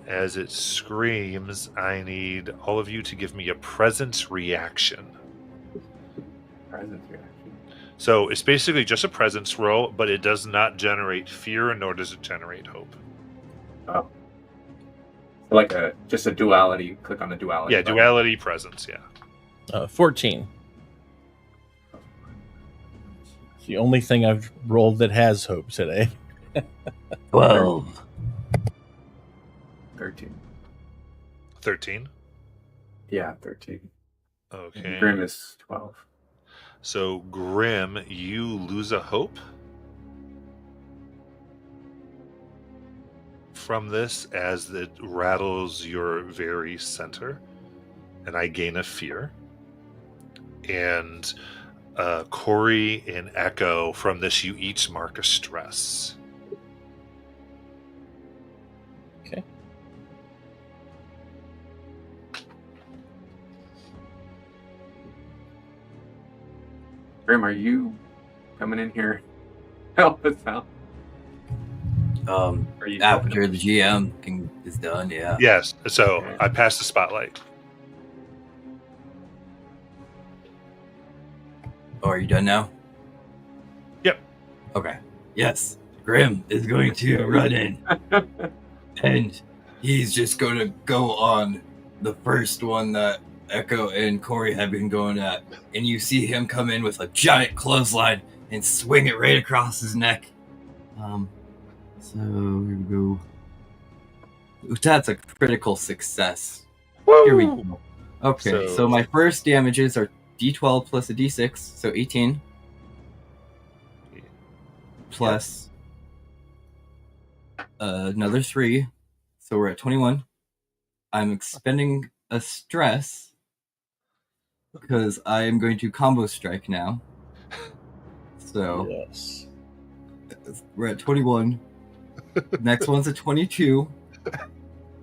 As it screams, I need all of you to give me a presence reaction. Presence reaction. So it's basically just a presence roll, but it does not generate fear, nor does it generate hope. Oh. So like just a duality. Click on the duality. Yeah, button. duality presence, yeah. 14. It's the only thing I've rolled that has hope today. 12. 13. 13. Yeah, 13. Okay. And Grim is 12. So, Grim, you lose a hope from this as it rattles your very center, and I gain a fear. And Corey and Echo, from this, you each mark a stress. Okay. Grim, are you coming in here? Help us out. Are you After the GM is done, yeah. Yes, so I passed the spotlight. Oh, are you done now? Yep. Okay. Yes. Grim is going to run in. And he's just going to go on the first one that Echo and Corey have been going at. And you see him come in with a giant clothesline and swing it right across his neck. So here we go. That's a critical success. Here we go. Okay, so my first damages are D12 plus a D6, so 18. Plus another 3, so we're at 21. I'm expending a stress because I am going to combo strike now. So Yes. we're at 21. Next one's a 22,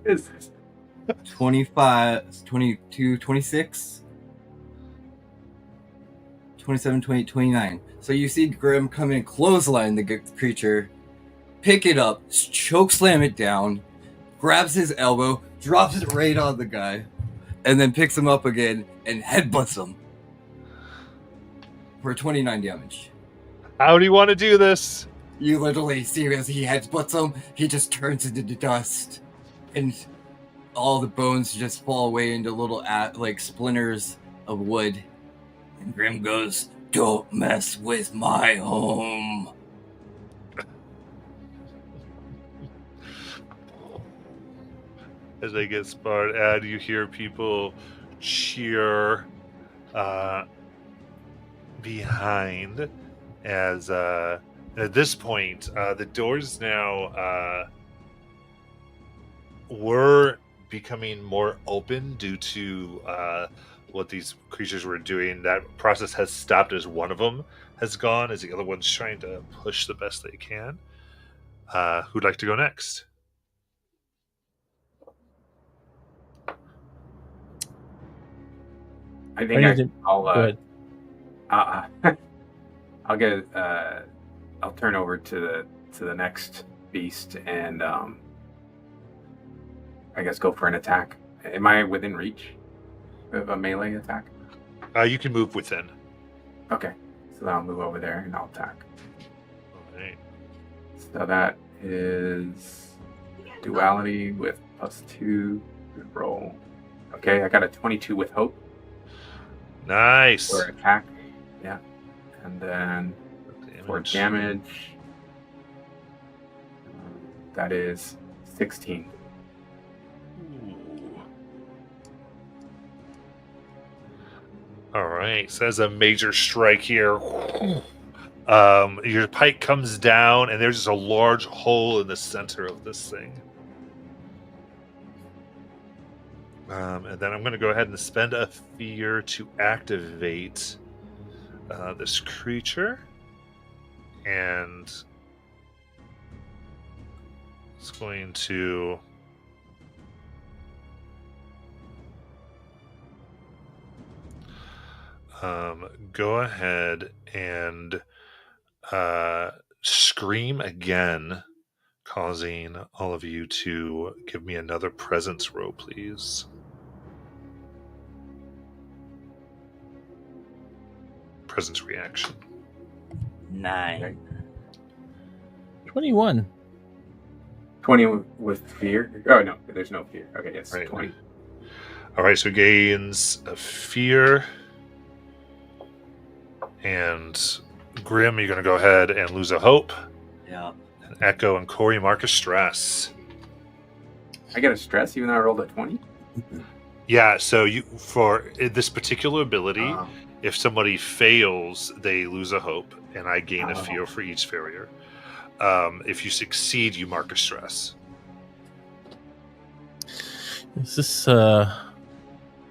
Is this? 25, 22, 26, 27, 28, 29. So you see Grim come in, clothesline the creature, pick it up, choke slam it down, grabs his elbow, drops it right on the guy, and then picks him up again and headbutts him. for 29 damage. How do you want to do this? You literally see as he headbutts him, he just turns into the dust, and all the bones just fall away into little like splinters of wood. And Grim goes, "Don't mess with my home." As they get sparred, and you hear people cheer behind. As at this point, the doors now were becoming more open due to what these creatures were doing. That process has stopped as one of them has gone, as the other one's trying to push the best they can. Who'd like to go next? I think I'll Go ahead. I'll get I'll turn over to the next beast and I guess go for an attack. Am I within reach of a melee attack? You can move within. Okay, so then I'll move over there and I'll attack. All right. So that is duality with +2 roll. Okay, I got a 22 with hope Nice. for attack. Yeah, and then for damage, that is 16. Ooh. All right, so that's a major strike here. Your pike comes down, and there's just a large hole in the center of this thing. And then I'm going to go ahead and spend a fear to activate this creature. And it's going to... go ahead and scream again, causing all of you to give me another presence roll, please. Presence reaction. 9. Okay. 21. 20 with fear. Oh no, there's no fear. Okay, yes, Right. 20. All right, so gains a fear. And Grim, you're going to go ahead and lose a hope. Yeah. And Echo and Corey mark a stress. I get a stress even though I rolled a 20. Yeah, so you for this particular ability, Oh. if somebody fails, they lose a hope, and I gain a Oh. fear for each failure. If you succeed, you mark a stress. Is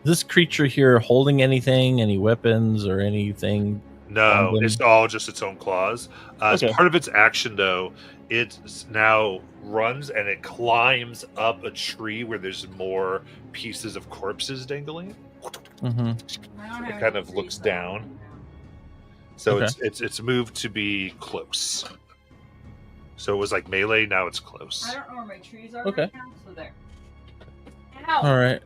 this creature here holding anything, any weapons or anything? No, them. it's all just its own claws. Okay. As part of its action, though, it now runs and it climbs up a tree where there's more pieces of corpses dangling. Mm-hmm. It kind of looks down. So Okay. it's moved to be close. So it was like melee, now it's close. I don't know where my trees are Okay. right now, so there. Ow! All right.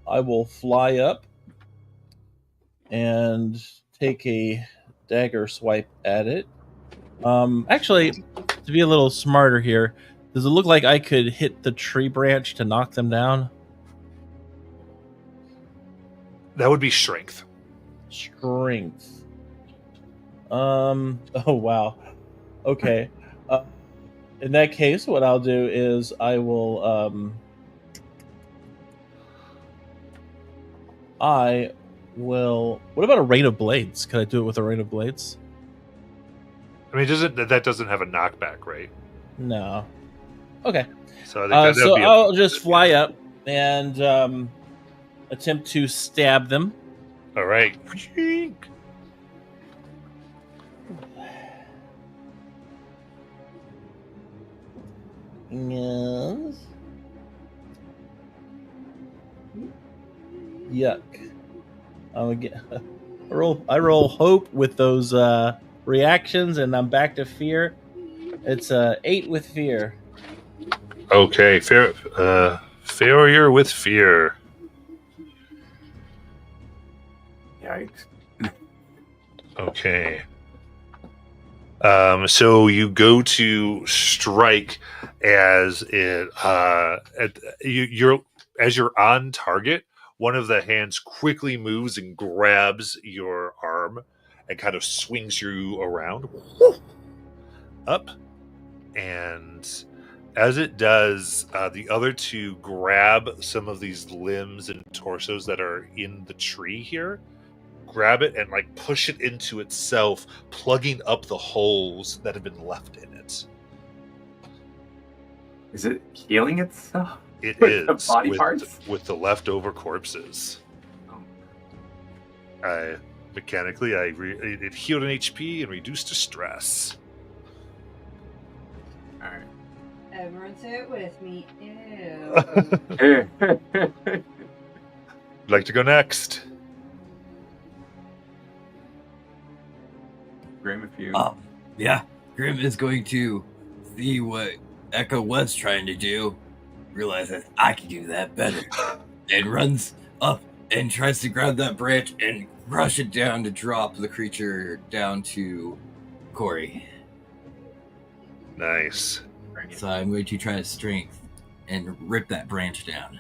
I will fly up and take a dagger swipe at it. Actually, to be a little smarter here, does it look like I could hit the tree branch to knock them down? That would be strength. Strength. Oh wow. Okay. In that case, what I'll do is I will What about a rain of blades? Can I do it with a rain of blades? I mean, that doesn't have a knockback, right? No. Okay. So I think that'd So be I'll just fly up and attempt to stab them. all right. Yes. Yuck. I roll hope with those reactions, and I'm back to fear. It's 8 with fear. Okay, failure with fear. Yikes. Okay. So you go to strike as it as you're on target. One of the hands quickly moves and grabs your arm and kind of swings you around up. And as it does, the other two grab some of these limbs and torsos that are in the tree here, grab it and like push it into itself, plugging up the holes that have been left in it. Is it healing itself? It With the is body parts? with the leftover corpses. Mechanically, it healed an HP and reduced distress. All right. Everyone say it with me. Ew. Would like to go next? Grim, if you. Yeah. Grim is going to see what Echo was trying to do, realizes I can do that better, and runs up and tries to grab that branch and rush it down to drop the creature down to Corey. Nice. So I'm going to try to strength and rip that branch down.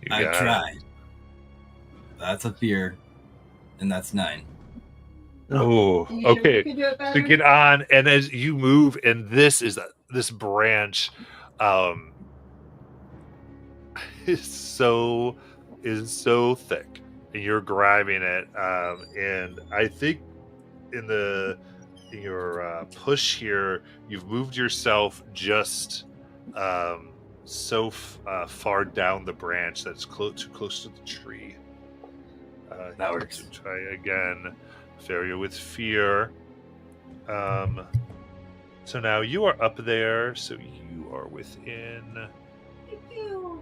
You I got it. tried. That's a fear, and that's 9. Oh, You sure you okay. could do it To better? get on, and as you move, and this branch, is so thick, and you're grabbing it, and I think in your push here, you've moved yourself just far down the branch that's too close to the tree. That works. To try again. Failure with fear. So now you are up there, so you are within Ew.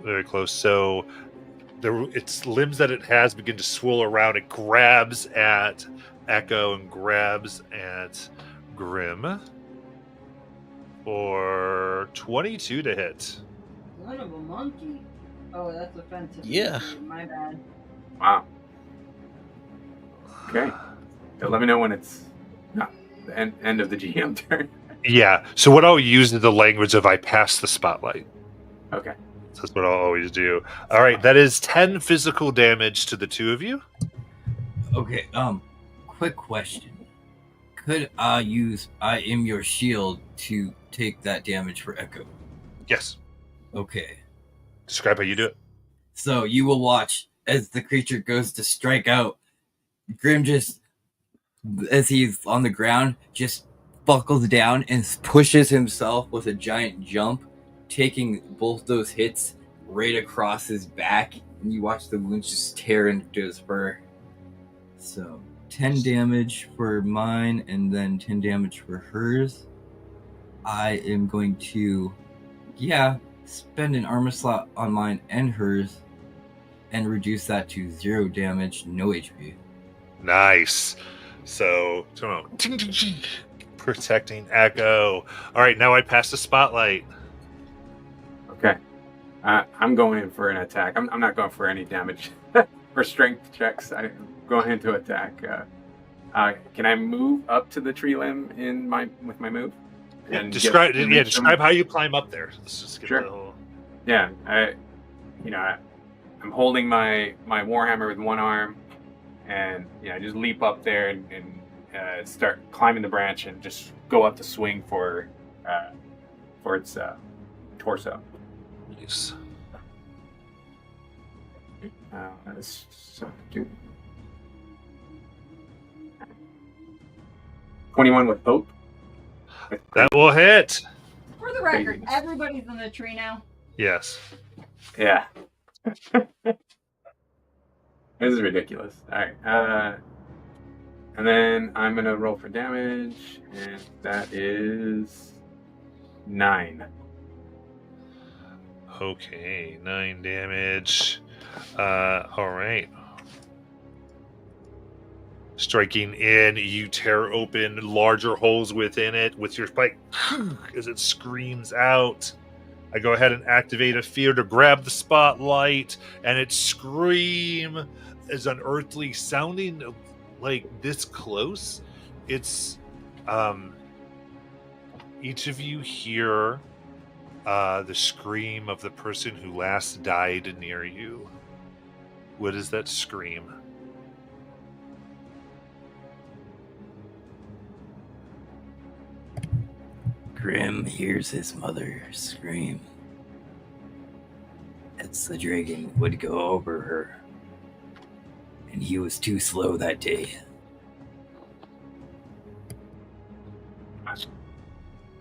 very close. So its limbs that it has begin to swirl around. It grabs at Echo and grabs at Grim for 22 to hit. Son of a monkey. Oh, that's offensive. Yeah. My bad. Wow. Okay. So let me know when it's the end of the GM turn. Yeah. So what I'll use is the language of I pass the spotlight. Okay. That's what I'll always do. All right. That is 10 physical damage to the two of you. Okay, quick question. Could I use I Am Your Shield to take that damage for Echo? Yes. Okay. Describe how you do it. So you will watch as the creature goes to strike out. Grim just, as he's on the ground, just buckles down and pushes himself with a giant jump, taking both those hits right across his back, and you watch the wounds just tear into his fur. So 10 damage for mine, and then 10 damage for hers. I am going to, spend an armor slot on mine and hers, and reduce that to 0 damage, no HP. Nice. So, protecting Echo. All right, now I pass the spotlight. Okay. I'm going in for an attack. I'm not going for any damage for strength checks. I'm going into attack. Can I move up to the tree limb with my move? And Describe get- describe how you climb up there. Let's just get Sure. the whole... Yeah, I'm holding my warhammer with one arm, and I just leap up there and start climbing the branch and just go up to swing for its torso. Nice. That's so, dude. 21 with hope. That will hit. For the record, Craziness. everybody's in the tree now. Yes. Yeah. This is ridiculous. All right. And then I'm gonna roll for damage, and that is 9. Okay, 9 damage. All right. Striking in, you tear open larger holes within it with your spike as it screams out. I go ahead and activate a fear to grab the spotlight, and its scream is unearthly, sounding like this close. It's each of you hear the scream of the person who last died near you. What is that scream? Grim hears his mother scream as the dragon would go over her, and he was too slow that day.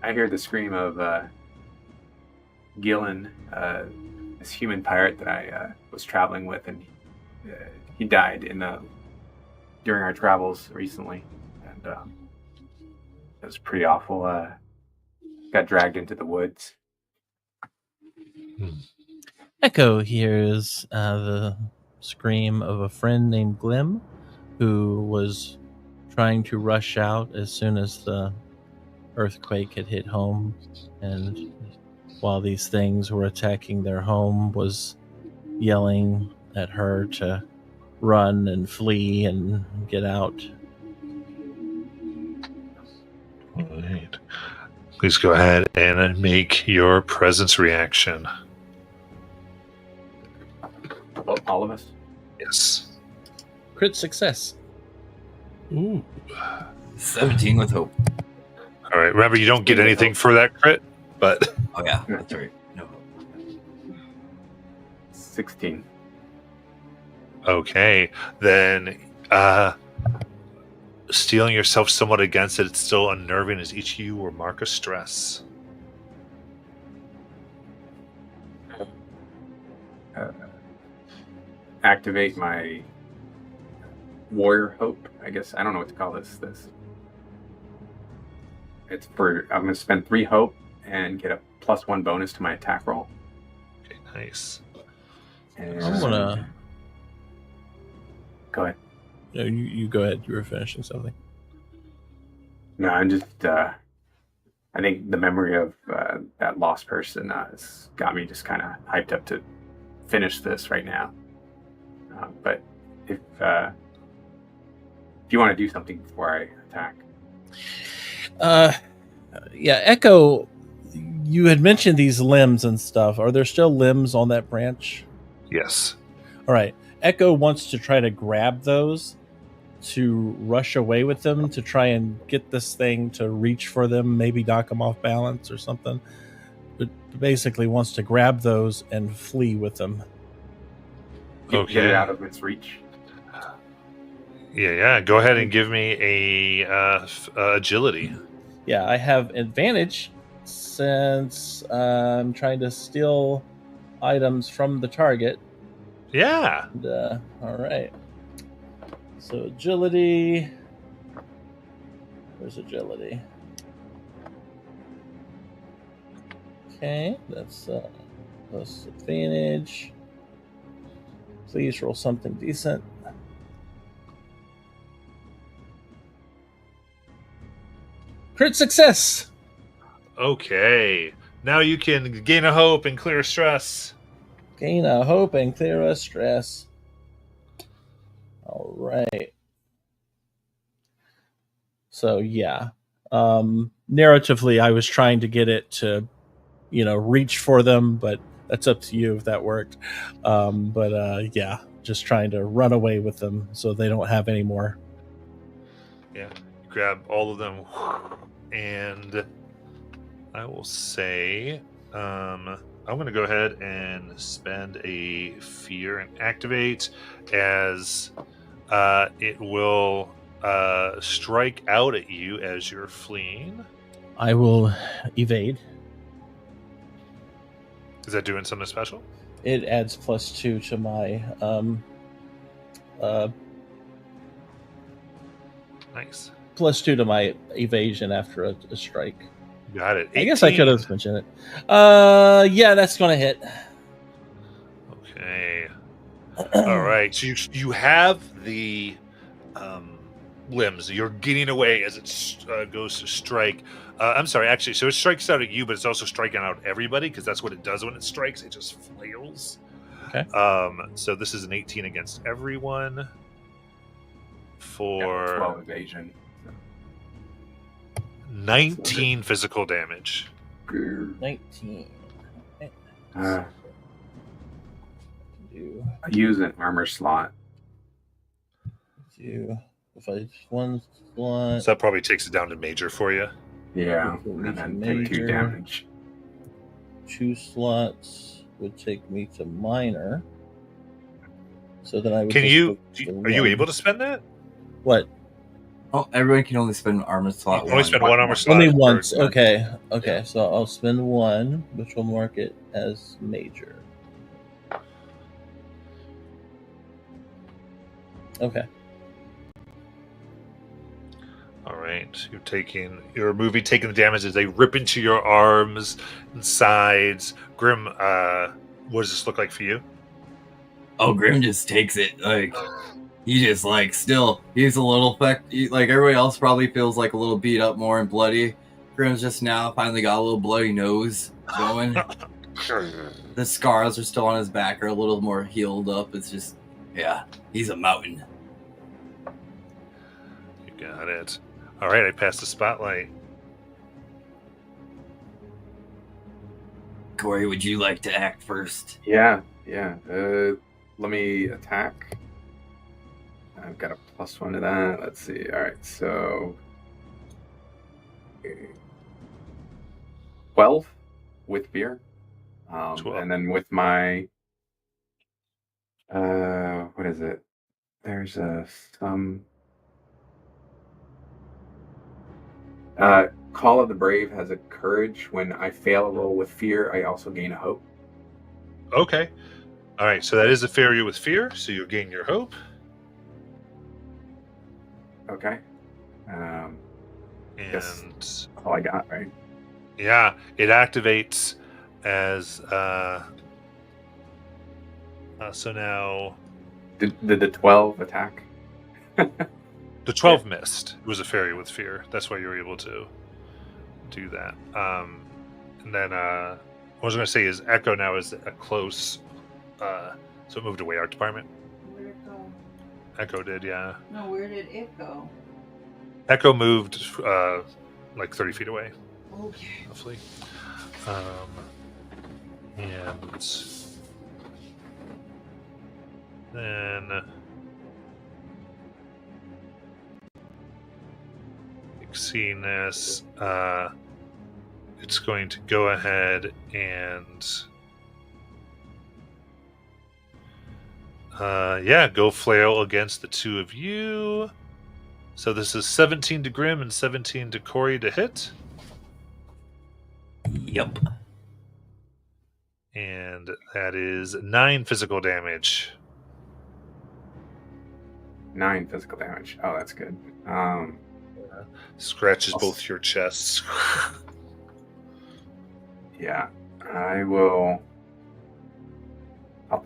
I hear the scream of Gillen, this human pirate that I was traveling with, and he died during our travels recently, and it was pretty awful. Got dragged into the woods. Echo hears the scream of a friend named Glim, who was trying to rush out as soon as the earthquake had hit home, and while these things were attacking their home, was yelling at her to run and flee and get out. All right. Please go ahead and make your presence reaction. All of us? Yes. Crit success. Ooh. 17 with hope. All right. Remember, you don't get anything for that crit, but Oh yeah, that's right. No. 16. okay. Then steeling yourself somewhat against it, it's still unnerving as each of you will mark a stress. Activate my warrior hope, I guess. I don't know what to call this. It's for, I'm going to spend 3 hope and get a +1 bonus to my attack roll. Okay, nice. And I'm gonna. go ahead. No, you go ahead. You were finishing something. No, I'm just, I think the memory of that lost person has got me just kind of hyped up to finish this right now. But if you want to do something before I attack. Yeah, Echo, you had mentioned these limbs and stuff. Are there still limbs on that branch? Yes. All right. Echo wants to try to grab those, to rush away with them, to try and get this thing to reach for them, maybe knock them off balance or something. But basically wants to grab those and flee with them. Get it out of its reach. Yeah. Go ahead and give me a agility. Yeah, I have advantage since I'm trying to steal items from the target. Yeah. And, all right. So agility. Where's agility? Okay, that's plus advantage. Please roll something decent. Crit success. Okay. Now you can gain a hope and clear stress. Gain a hope and clear a stress. All right. So yeah, narratively, I was trying to get it to, reach for them, but that's up to you if that worked. Yeah, just trying to run away with them so they don't have any more. Yeah. Grab all of them, and I will say, I'm going to go ahead and spend a fear and activate, as it will strike out at you as you're fleeing. I will evade. Is that doing something special? It adds +2 to my Nice. +2 to my evasion after a strike. Got it. 18. I guess I could have mentioned it. Yeah, that's gonna hit. Okay. All right. So you have the limbs. You're getting away as it goes to strike. I'm sorry, actually, so it strikes out at you, but it's also striking out everybody because that's what it does when it strikes. It just flails. Okay. So this is an 18 against everyone for 12 evasion. 19 physical damage. 19. Uh, Do I use an armor slot. if I one slot. So that probably takes it down to major for you. Yeah, So and then major. take 2 damage. 2 slots would take me to minor. So then I would. Can just you? go to Are you one. able to spend that? What? Oh, everyone can only spend an armor slot. You can only one. spend one armor slot. Only per once. turn. Okay. Okay. Yeah. So I'll spend 1, which will mark it as major. Okay. All right, you're moving, taking the damage as they rip into your arms and sides. Grim, what does this look like for you? Oh, Grim just takes it. Like, he just, like, still, he's a little, like, everybody else probably feels, like, a little beat up more and bloody. Grim's just now finally got a little bloody nose going. The scars are still on his back, are a little more healed up. It's just, yeah, he's a mountain. You got it. All right, I passed the spotlight. Corey, would you like to act first? Yeah. Let me attack. I've got a +1 to that. Let's see. All right, so 12 with fear, 12. and then with my what is it? There's some Call of the Brave has a courage. When I fail a roll with fear, I also gain a hope. Okay. All right, so that is a failure with fear, so you gain your hope. Okay. And That's all I got, right? yeah, it activates as so now Did the 12 attack? the 12 missed. It was a failure with fear. That's why you were able to do that. And then what I was going to say is Echo now is a close, so it moved away art department. Where'd it go? Echo did, yeah. No, where did it go? Echo moved like 30 feet away, Okay. roughly. And then seeing this, it's going to go ahead and go flail against the two of you. So this is 17 to Grim and 17 to Corey to hit. Yep. And that is 9 physical damage. 9 physical damage. Oh, that's good. Scratches both your chests. Yeah, I'll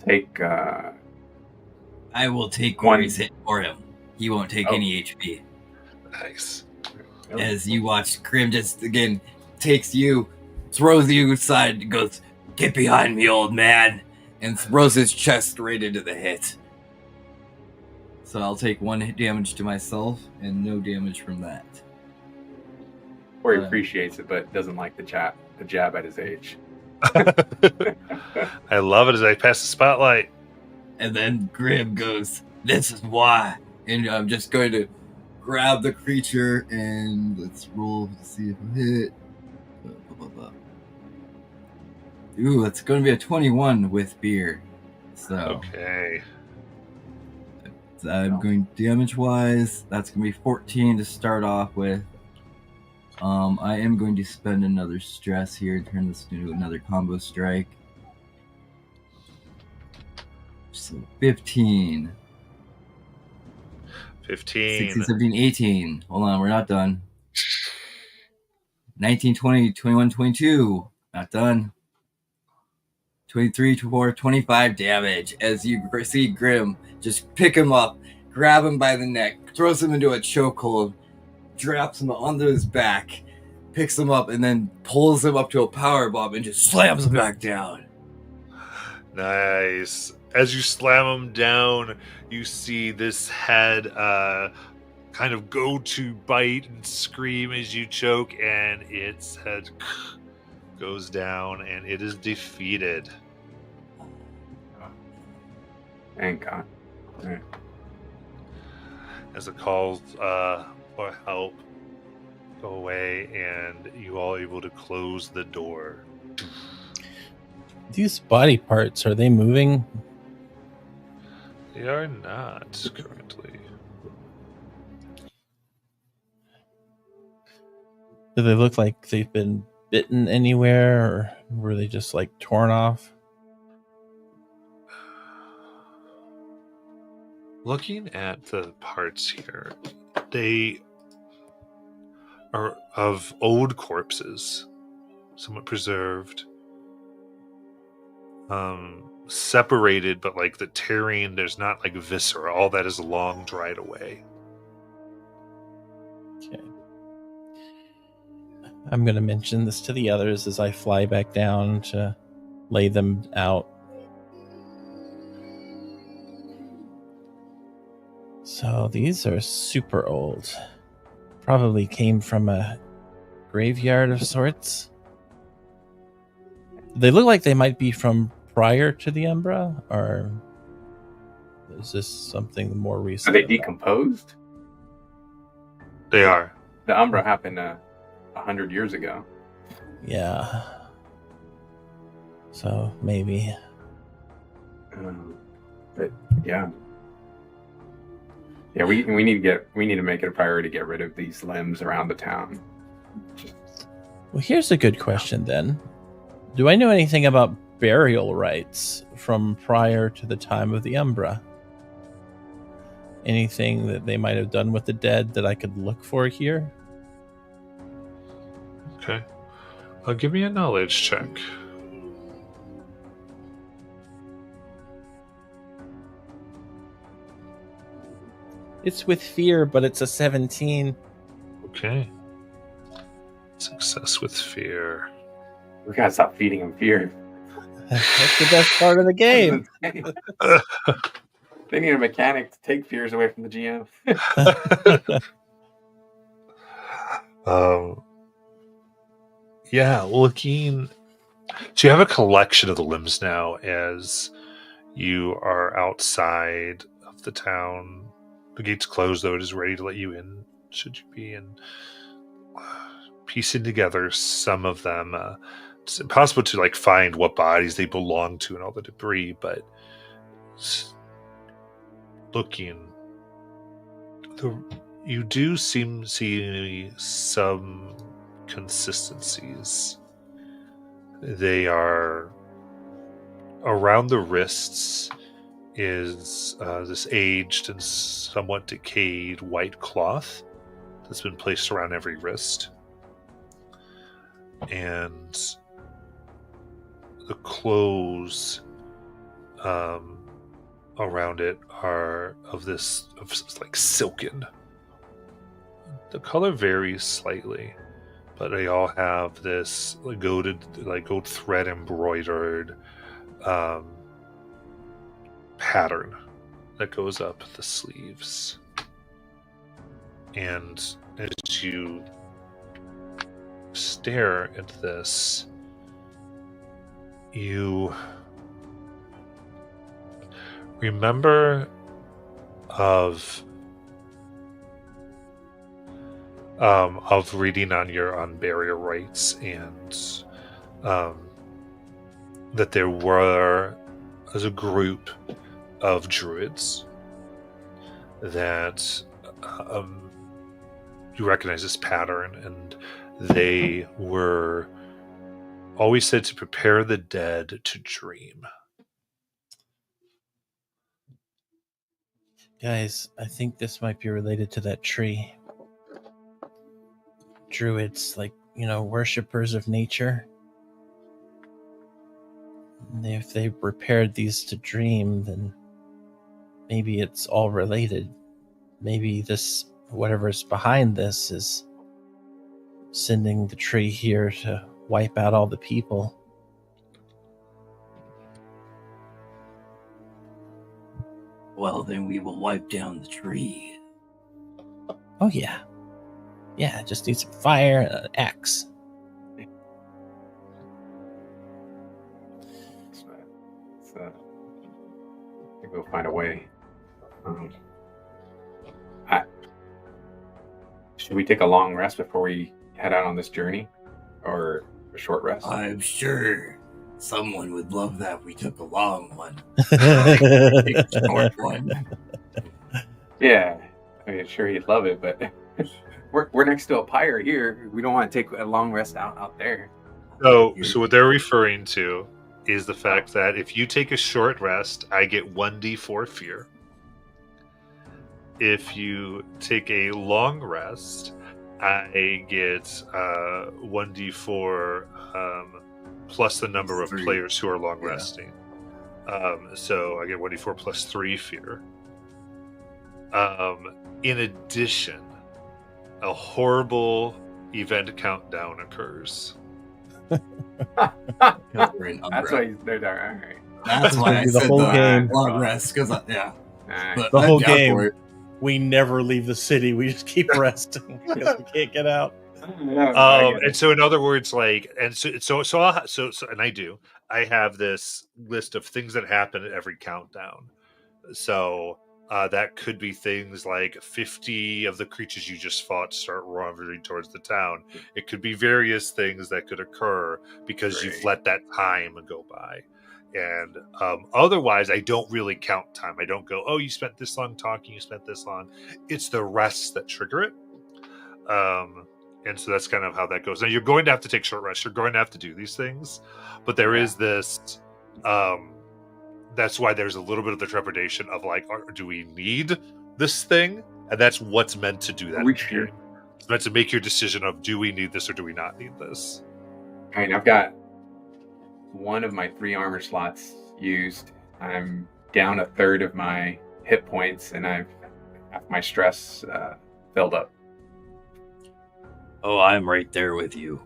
take. I will take Corey's hit for him. He won't take Oh. any HP. Nice. As you watch Grim just again takes you, throws you aside, and goes, "Get behind me, old man," and throws his chest straight into the hit. So I'll take 1 hit damage to myself and no damage from that. Corey appreciates it, but doesn't like the jab at his age. I love it as I pass the spotlight. And then Grim goes, "This is why." And I'm just going to grab the creature and let's roll to see if I hit. Ooh, it's going to be a 21 with beer. So Okay. I'm going damage wise. That's going to be 14 to start off with. I am going to spend another stress here and turn this into another combo strike. So 15. 15. 16, 17, 18. Hold on, we're not done. 19, 20, 21, 22. Not done. 23, 24, 25 damage as you see Grim just pick him up, grab him by the neck, throws him into a chokehold, drops him onto his back, picks him up, and then pulls him up to a power bomb and just slams him back down. Nice. As you slam him down, you see this head kind of go to bite and scream as you choke, and its head goes down, and it is defeated. Thank God. Right. As the calls for help go away, and you all able to close the door. These body parts, are they moving? They are not currently. Do they look like they've been bitten anywhere, or were they just like torn off? Looking at the parts here, they are of old corpses, somewhat preserved, separated, but like the tearing, there's not like viscera. All that is long dried away. Okay. I'm going to mention this to the others as I fly back down to lay them out. So these are super old. Probably came from a graveyard of sorts. They look like they might be from prior to the Umbra, or is this something more Are recent? they decomposed? They are. The Umbra happened 100 years ago. Yeah. So maybe. But yeah. Yeah, we need to make it a priority to get rid of these limbs around the town. Well, here's a good question then. Do I know anything about burial rites from prior to the time of the Umbra? Anything that they might have done with the dead that I could look for here? Okay. Give me a knowledge check. It's with fear, but it's a 17. Okay. Success with fear. We gotta stop feeding them fear. That's the best part of the game. They need a mechanic to take fears away from the GM. Yeah, looking. So you have a collection of the limbs now as you are outside of the town. The gate's closed, though it is ready to let you in, should you be in. Piecing together some of them. It's impossible to like find what bodies they belong to and all the debris, but looking, you do see some consistencies. They are around the wrists is this aged and somewhat decayed white cloth that's been placed around every wrist. And the clothes around it are of like silken. The color varies slightly, but they all have this gold thread embroidered pattern that goes up the sleeves. And as you stare at this, you remember of reading on burial rites, and that there were as a group of druids that you recognize this pattern, and they were always said to prepare the dead to dream. Guys, I think this might be related to that tree. Druids, like, worshippers of nature. And if they prepared these to dream, then maybe it's all related. maybe this, whatever's behind this, is sending the tree here to wipe out all the people. Well, then we will wipe down the tree. Oh yeah. Yeah, just need some fire and an axe. Go find a way. Should we take a long rest before we head out on this journey, or a short rest? I'm sure someone would love that we took a long one. That's A short one. Yeah, I mean, sure he'd love it, but we're next to a pyre here. We don't want to take a long rest out there. So what they're referring to is the fact that if you take a short rest, I get 1d4 fear. If you take a long rest, I get 1d4 plus the number of 3. players who are long Yeah. resting. So I get 1d4 plus 3 fear. In addition, a horrible event countdown occurs. Cover an That's why umbrella. they're there. All right. That's why I The said whole the game. long rest, because yeah. All right. But The I'm whole down game. for it. We never leave the city. We just keep resting because we can't get out. And so in other words, like, and so and I have this list of things that happen at every countdown. So that could be things like 50 of the creatures you just fought start wandering towards the town. It could be various things that could occur because you've Great. let that time go by. And otherwise, I don't really count time. I don't go, oh, you spent this long talking, you spent this long. It's the rests that trigger it. And so that's kind of how that goes. Now, you're going to have to take short rests. You're going to have to do these things. But there is this... that's why there's a little bit of the trepidation of like, do we need this thing? And that's what's meant to do that. We should. It's meant to make your decision of, do we need this or do we not need this? All right, I've got one of my 3 armor slots used. I'm down a third of my hit points, and I've half my stress filled up. Oh, I'm right there with you.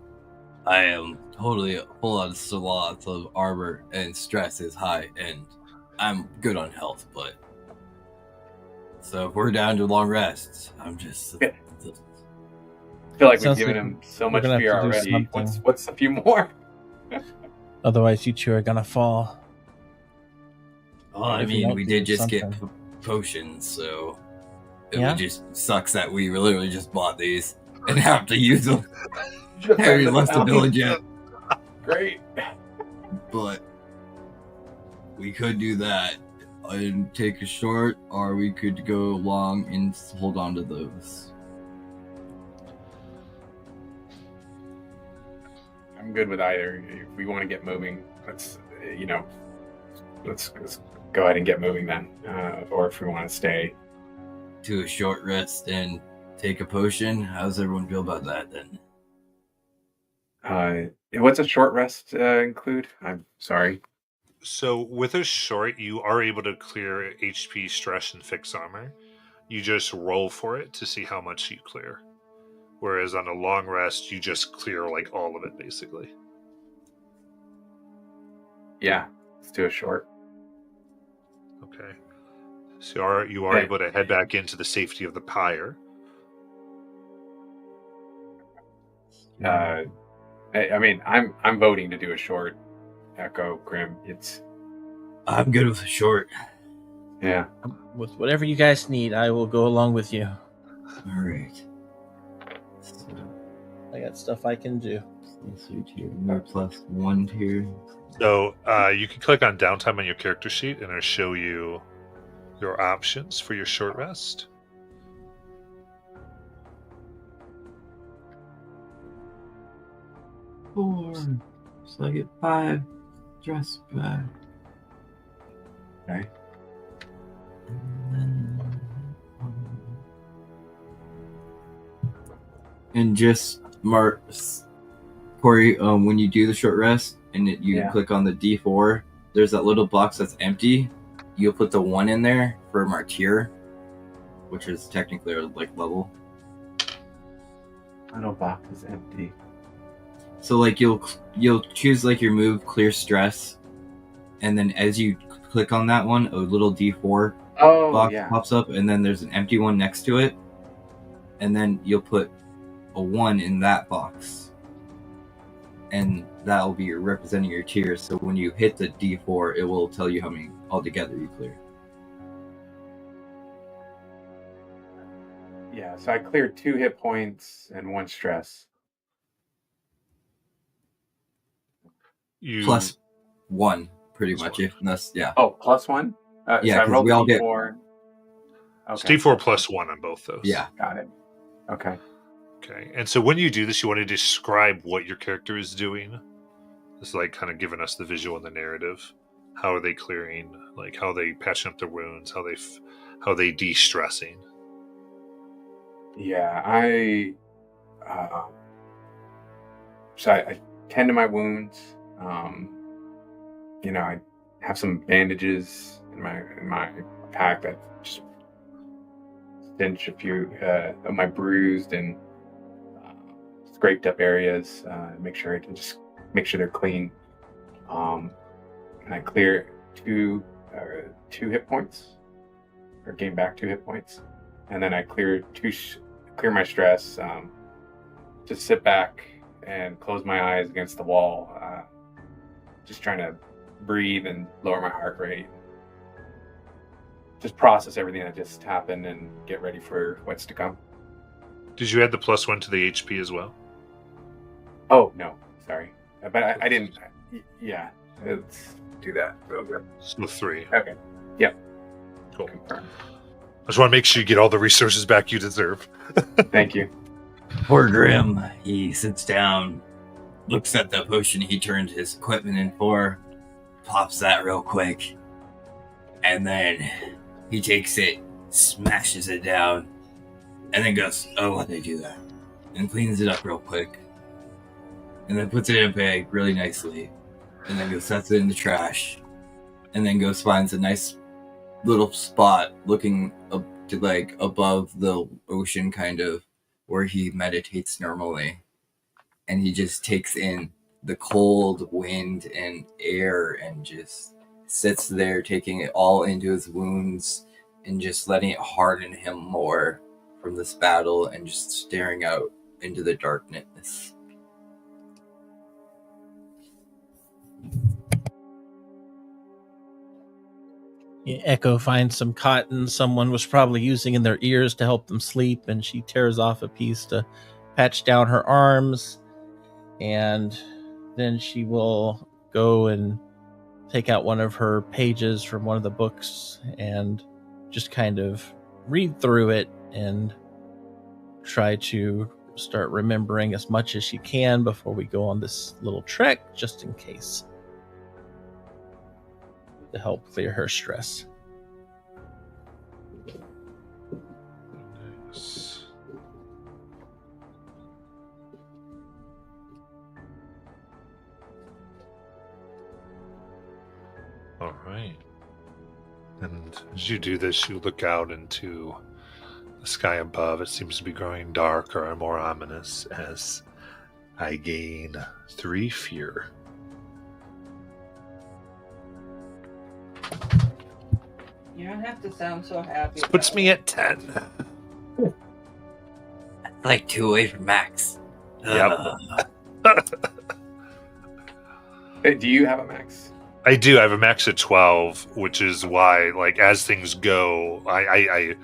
I am totally full on slots of armor, and stress is high, and I'm good on health, but... So if we're down to long rests, I'm just... Yeah. I feel like we've Sounds given like him so we're much gonna have fear to do already. something. What's a few more? Otherwise, you two are gonna fall. Well, I If you mean, don't we do did just get something. potions, so... It Yeah? just sucks that we literally just bought these and have to use them. Harry left the village yet. Great. But we could do that and take a short, or we could go long and hold on to those. I'm good with either. If we want to get moving, let's go ahead and get moving then. Or if we want to stay. To a short rest and take a potion. How does everyone feel about that then? What's a short rest include? I'm sorry. So with a short, you are able to clear HP, stress, and fix armor. You just roll for it to see how much you clear. Whereas on a long rest, you just clear like all of it, basically. Yeah, let's do a short. Okay. So you are Okay. able to head back into the safety of the pyre. I mean, I'm voting to do a short. Echo Grim. It's I'm good with a short. yeah. With whatever you guys need, I will go along with you. Alright. I got stuff I can do. Plus 1 here. So you can click on downtime on your character sheet and it'll show you your options for your short rest. Four. So I get 5. Dress back. Okay. And just mark, Corey, when you do the short rest and you Yeah. click on the D4, there's that little box that's empty. You'll put the 1 in there for Martyr. which is technically our like level. Final box is empty. So like you'll choose like your move, clear stress, and then as you click on that one, a little D4 Oh, box yeah. pops up, and then there's an empty one next to it, and then you'll put a 1 in that box, and that will be representing your tiers. So when you hit the D4, it will tell you how many altogether you clear. Yeah, so I cleared 2 hit points and 1 stress. You Plus 1, pretty Plus much. one. If that's yeah. Oh, plus 1? Yeah, so I 'cause rolled we all get- D4. it's Okay, D4 plus 1 on both those. Yeah. got it. Okay. Okay. And so when you do this, you want to describe what your character is doing. It's like kind of giving us the visual and the narrative. How are they clearing? Like how are they patching up their wounds? How they de-stressing? Yeah, I tend to my wounds. I have some bandages in my pack that just stench a few of my bruised and scraped up areas. Make sure they're clean. And I clear 2 hit points, or gain back 2 hit points, and then I clear my stress. Just sit back and close my eyes against the wall, just trying to breathe and lower my heart rate. Just process everything that just happened and get ready for what's to come. Did you add the plus 1 to the HP as well? Oh no, sorry, but I didn't. Yeah, let's do that real good. So 3. Okay, yep. Cool. Confirm. I just want to make sure you get all the resources back you deserve. Thank you. Poor Grim, he sits down, looks at the potion he turned his equipment in for, pops that real quick, and then he takes it, smashes it down, and then goes, "Oh, why'd they do that?" and cleans it up real quick, and then puts it in a bag really nicely, and then goes sets it in the trash, and then goes finds a nice little spot looking up to like above the ocean, kind of where he meditates normally, and he just takes in the cold wind and air and just sits there taking it all into his wounds and just letting it harden him more from this battle and just staring out into the darkness. Echo finds some cotton someone was probably using in their ears to help them sleep, and she tears off a piece to patch down her arms, and then she will go and take out one of her pages from one of the books and just kind of read through it and try to start remembering as much as she can before we go on this little trek, just in case, to help clear her stress. Nice. All right. And as you do this, you look out into the sky above. It seems to be growing darker and more ominous as I gain 3 fear. You don't have to sound so happy. This puts about me it. at 10. Like 2 away from max. Yep. Hey, do you have a max? I do. I have a max of 12, which is why, like, as things go, I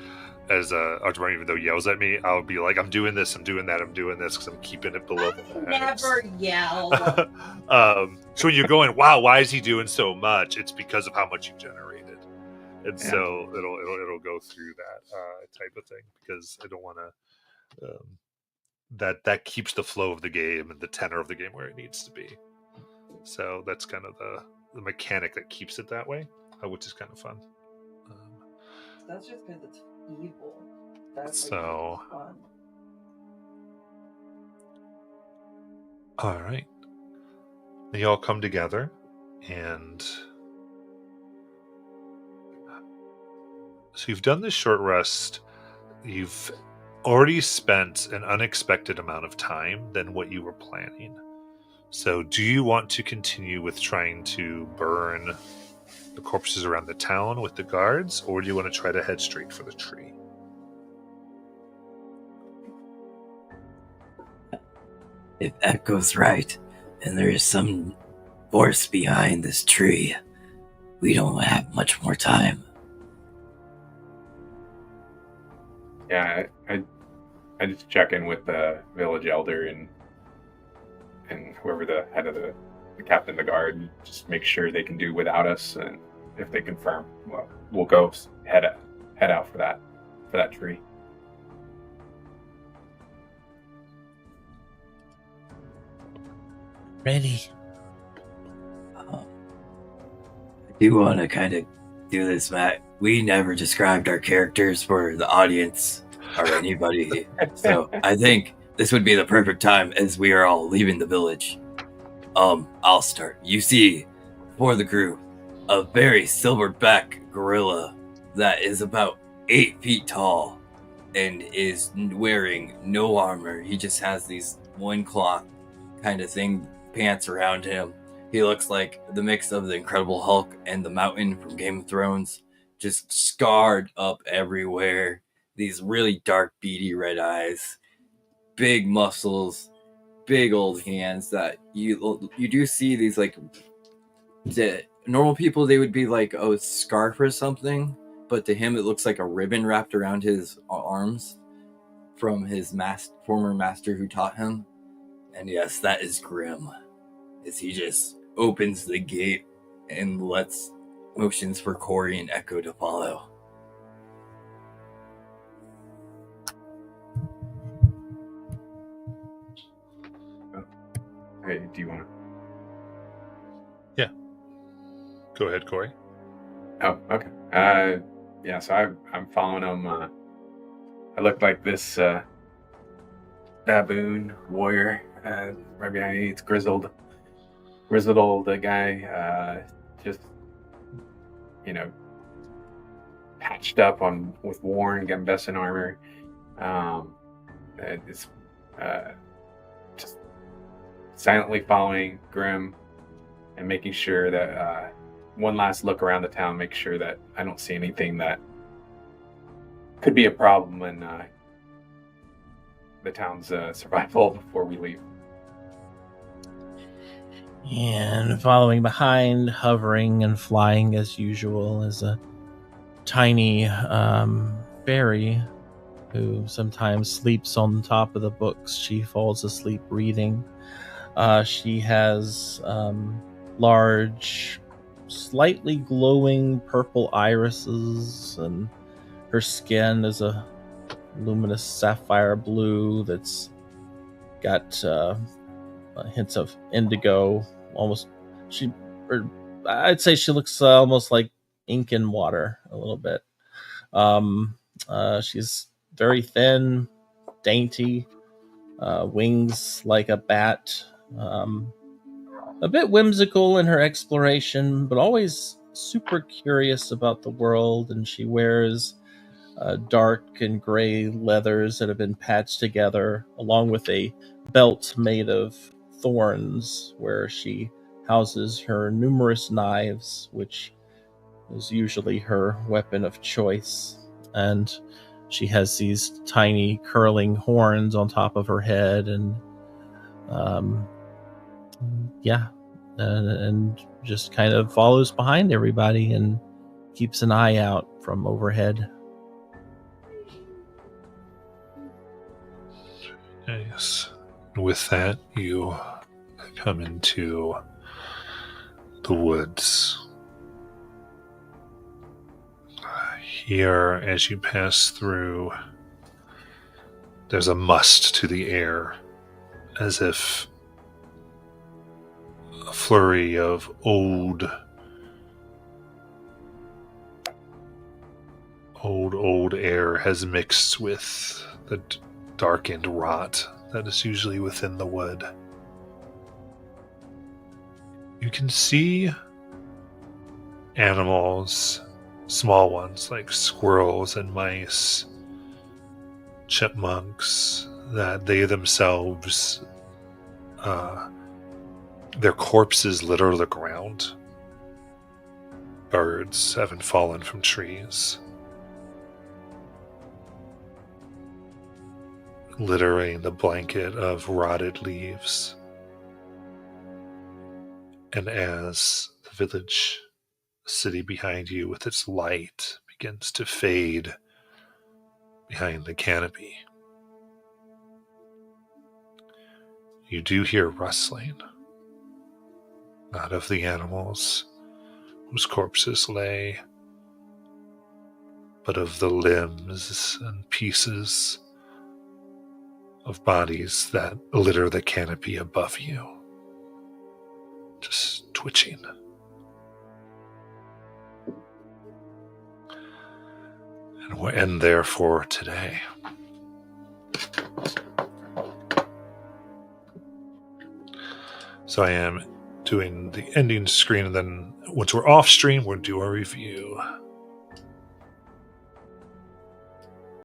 as Artemar, even though he yells at me, I'll be like, I'm doing this, I'm doing that, I'm doing this, because I'm keeping it below the max. Never yell. So when you're going, wow, why is he doing so much? It's because of how much you generated, and Yeah. so it'll go through that type of thing, because I don't want to. That keeps the flow of the game and the tenor of the game where it needs to be. So that's kind of the mechanic that keeps it that way, which is kind of fun. That's just because it's evil. That's So- fun. All right. Then you all come together, and so you've done this short rest you've already spent an unexpected amount of time than what you were planning. So do you want to continue with trying to burn the corpses around the town with the guards, or do you want to try to head straight for the tree? If Echo's right, and there is some force behind this tree, we don't have much more time. Yeah, I just check in with the village elder and whoever the head of the captain of the guard, and just make sure they can do without us. And if they confirm, well, we'll go head out for that tree. Ready. I do want to kind of do this, Matt. We never described our characters for the audience or anybody, so I think this would be the perfect time as we are all leaving the village. I'll start. You see, for the group, a very silverback gorilla that is about 8 feet tall and is wearing no armor. He just has these loincloth kind of thing, pants around him. He looks like the mix of the Incredible Hulk and the Mountain from Game of Thrones, just scarred up everywhere. These really dark, beady red eyes, big muscles, big old hands that you do see these, like, the normal people, they would be like, oh, it's a scarf or something, but to him it looks like a ribbon wrapped around his arms from his former master who taught him. And yes, that is Grim, as he just opens the gate and motions for Corey and Echo to follow. Hey, do you want to? Go ahead, Corey. Oh, okay. Yeah. So I'm following him. I look like this baboon warrior. Right behind me, it's grizzled old guy. Just patched up with worn Gambesson armor. It's just silently following Grim and making sure that one last look around the town, make sure that I don't see anything that could be a problem in the town's survival before we leave. And following behind, hovering and flying as usual, is a tiny fairy who sometimes sleeps on top of the books she falls asleep reading. She has large, slightly glowing purple irises, and her skin is a luminous sapphire blue that's got hints of indigo. I'd say she looks almost like ink and water a little bit. She's very thin, dainty, wings like a bat. A bit whimsical in her exploration, but always super curious about the world. And she wears dark and gray leathers that have been patched together, along with a belt made of thorns where she houses her numerous knives, which is usually her weapon of choice. And she has these tiny curling horns on top of her head, and and just kind of follows behind everybody and keeps an eye out from overhead. Yes. With that, you come into the woods. Here, as you pass through, there's a must to the air, as if a flurry of old air has mixed with the darkened rot that is usually within the wood. You can see animals, small ones like squirrels and mice, chipmunks that they themselves, their corpses litter the ground. Birds haven't fallen from trees, littering the blanket of rotted leaves. And as the village, the city behind you with its light begins to fade behind the canopy, you do hear rustling, not of the animals whose corpses lay, but of the limbs and pieces of bodies that litter the canopy above you, just twitching. And we'll end there for today. So I am doing the ending screen, and then once we're off stream, we'll do our review.